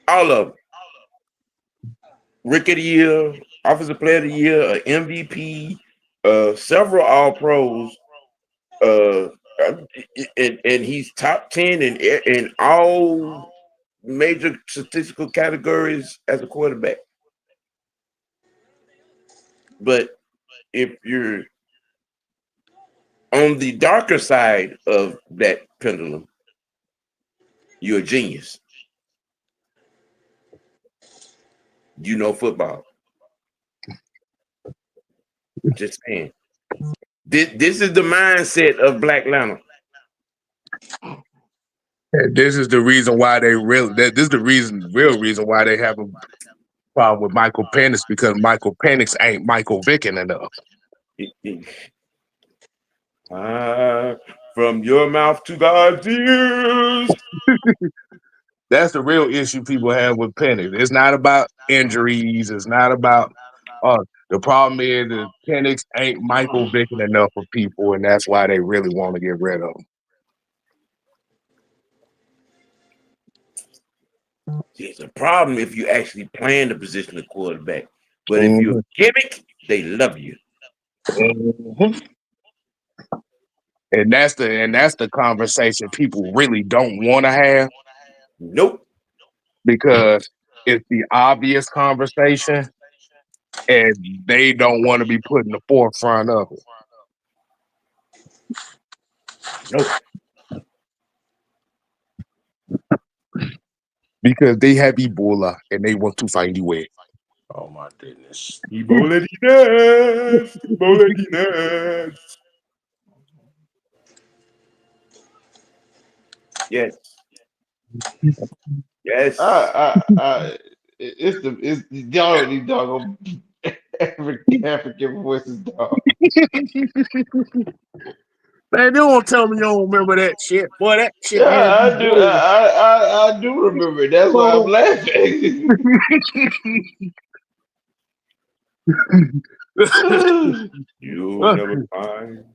S6: all of them, Rookie of the Year, Offensive Player of the Year, MVP, several All Pros, and he's top 10 in all major statistical categories as a quarterback. But if you're on the darker side of that pendulum, you're a genius. You know football. Just saying. This is the mindset of Black Atlanta.
S2: This is the reason why they really. This is the real reason why they have a problem with Michael Penix, because Michael Penix ain't Michael Vick enough.
S6: From your mouth to God's ears.
S2: That's the real issue people have with Penix. It's not about injuries. It's not about. The problem is that Penix ain't Michael Vick enough for people, and that's why they really want to get rid of him.
S6: It's a problem if you actually plan the position of quarterback. But if you're a gimmick, they love you.
S2: And that's the conversation people really don't want to have.
S6: Nope.
S2: Because it's the obvious conversation, and they don't want to be put in the forefront of it.
S6: Nope.
S2: Because they have Ebola and they want to find a way.
S7: Oh my goodness.
S6: Ebola. Yes. Yes.
S5: It's y'all these doggone African voices, dog.
S2: Man, you don't tell me you don't remember that shit. Boy, that shit
S5: Yeah,
S2: had
S5: I do. I do remember it. That's why I'm laughing.
S6: You'll never find.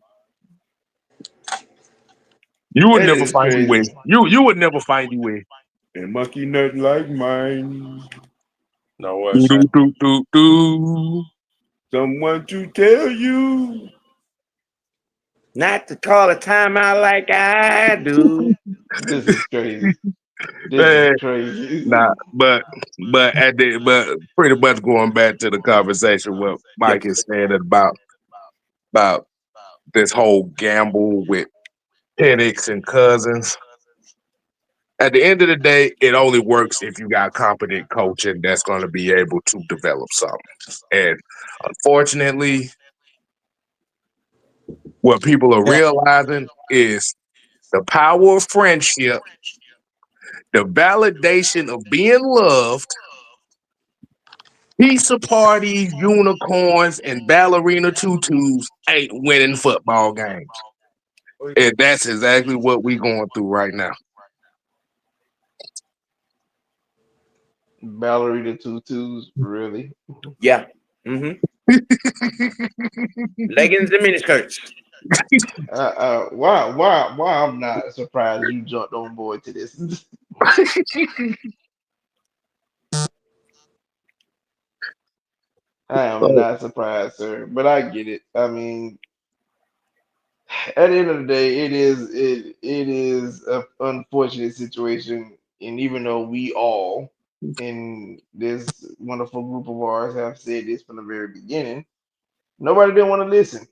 S2: You would
S5: That
S2: never
S5: is
S2: find your way.
S5: crazy.
S2: You would never find your way.
S6: A monkey nut like mine.
S7: No what's that?
S6: Someone to tell you not to call a timeout like I do.
S5: This is crazy. This is crazy.
S2: Nah, but pretty much going back to the conversation what Mike is saying about this whole gamble with Penix and Cousins. At the end of the day, it only works if you got competent coaching that's going to be able to develop something. And unfortunately, what people are realizing is the power of friendship, the validation of being loved, pizza parties, unicorns, and ballerina tutus ain't winning football games. And that's exactly what we're going through right now.
S5: Ballerina tutus, really?
S6: Yeah. Mm-hmm. Leggings and miniskirts.
S5: Why I'm not surprised you jumped on board to this. I am not surprised, sir, but I get it. I mean, at the end of the day, it is an unfortunate situation, and even though we all in this wonderful group of ours have said this from the very beginning, nobody didn't want to listen,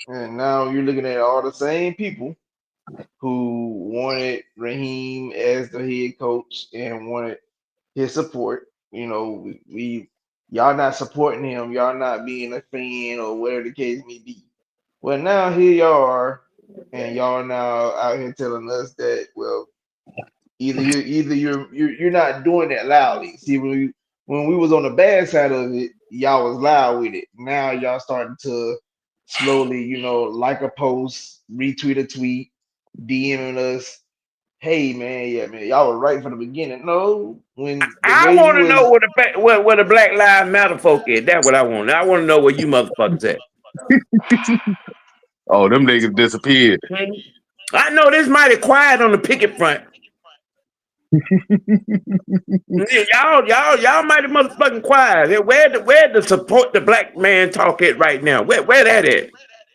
S5: and now you're looking at all the same people who wanted Raheem as the head coach and wanted his support. You know, we y'all not supporting him, y'all not being a fan or whatever the case may be. Well, now here y'all are, and y'all now out here telling us that either you're not doing it loudly. See, when we was on the bad side of it, y'all was loud with it. Now y'all starting to slowly, like a post, retweet a tweet, DMing us. Hey man, yeah man, y'all were right from the beginning. No, when the
S6: I
S5: way you
S6: want to know
S5: was
S6: where the Black Lives Matter folk is. That's what I want. I want to know where you motherfuckers at.
S2: Oh, them niggas disappeared.
S6: I know this mighty quiet on the picket front. Y'all mighty motherfucking quiet. Where the support the black man talk at right now? Where that at?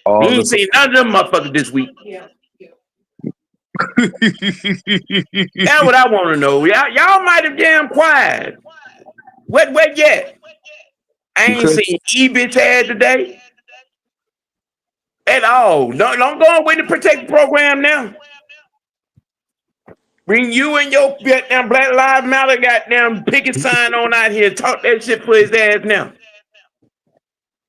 S6: You ain't seen none of them motherfuckers this week. That's what I want to know. Y'all might have damn quiet. Where yet? I ain't seen E bitch ad today. at all. Don't go away to protect the program now. Bring you and your goddamn Black Lives Matter goddamn picket sign on out here. Talk that shit for his ass now.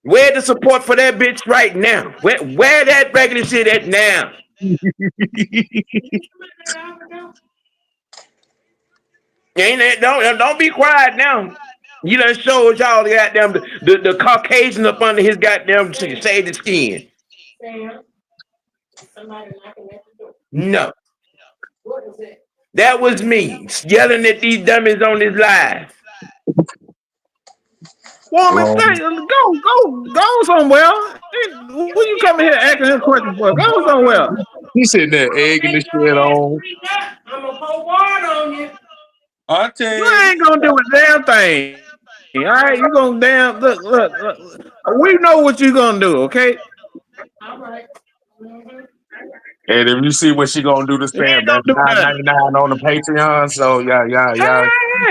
S6: Where the support for that bitch right now? Where that regular shit at now? Ain't that don't be quiet now. You done showed y'all the goddamn the Caucasian up under his goddamn shaded skin. No. That was me yelling at these dummies on this live.
S3: Woman, go somewhere. When you come here asking this question for? Go somewhere.
S2: He's sitting there egging the shit on.
S1: I'm gonna pour water on you.
S3: You ain't gonna do a damn thing. All right, you gonna look. We know what you gonna do, okay?
S1: All right.
S2: And if you see what she gonna do to
S3: You
S2: Sam,
S3: ain't gonna
S2: that's
S3: do nothing.
S2: $9.99 on the Patreon. So yeah.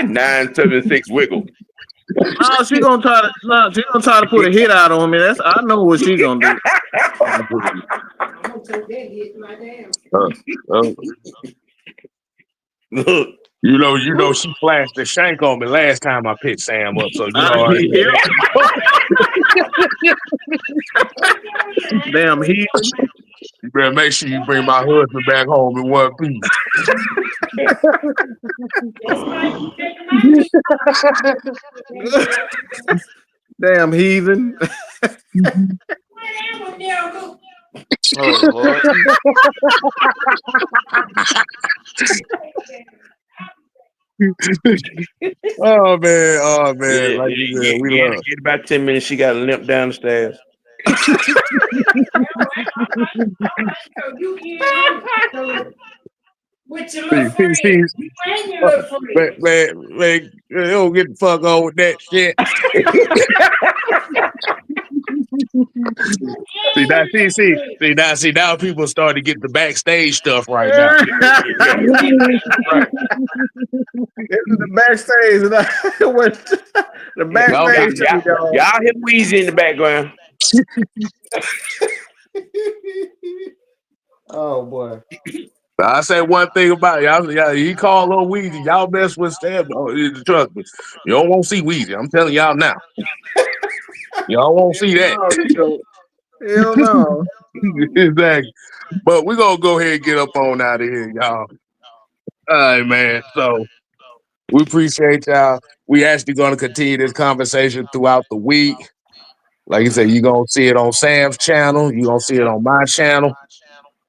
S6: 976 wiggle.
S3: No, she gonna try to put a hit out on me. I know what she gonna do.
S1: I'm gonna take that hit my damn.
S6: Look.
S2: You know, she flashed the shank on me last time I picked Sam up. So
S3: Damn heathen.
S2: you better make sure you bring my husband back home in one piece.
S3: Damn heathen.
S5: Oh Lord.
S2: Oh man. Like you said, we love.
S6: Get about 10 minutes. She got a limp down the stairs.
S1: With your little friend. And your little friend.
S2: Man, you don't get the fuck on with that shit. See now people start to get the backstage stuff right now.
S3: Right. This is the backstage. The backstage.
S6: Y'all hear Weezy in the background.
S5: Oh boy.
S2: I say one thing about y'all. He called Lil Weezy. Y'all mess with Stab. Trust me, you don't want to see Weezy. I'm telling y'all now. Y'all won't see that.
S3: Hell no.
S2: Exactly. But we're gonna go ahead and get up on out of here, y'all. All right, man. So we appreciate y'all. We actually gonna continue this conversation throughout the week. Like you said, you're gonna see it on Sam's channel, you're gonna see it on my channel.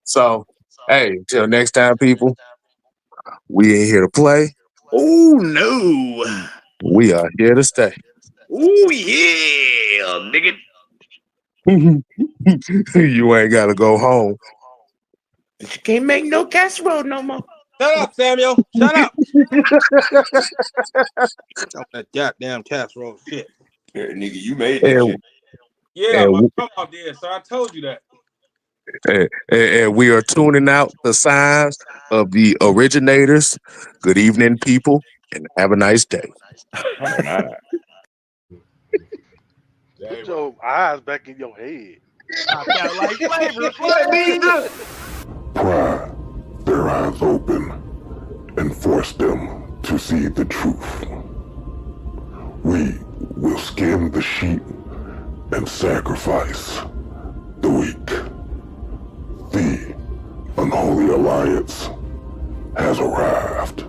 S2: So hey, till next time, people. We ain't here to play.
S3: Oh no.
S2: We are here to stay.
S6: Oh yeah, nigga.
S2: You ain't gotta go home.
S6: You can't make no casserole no more.
S8: Shut up, Samuel. Shut up. That goddamn casserole shit.
S6: Yeah, nigga, you made that shit.
S8: Yeah, my grandma did, so I told you that.
S2: And we are tuning out the signs of the originators. Good evening, people, and have a nice day.
S9: Put your eyes back in your head.
S10: Pry their eyes open and force them to see the truth. We will skin the sheep and sacrifice the weak. The unholy alliance has arrived.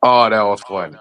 S2: Oh, that was funny.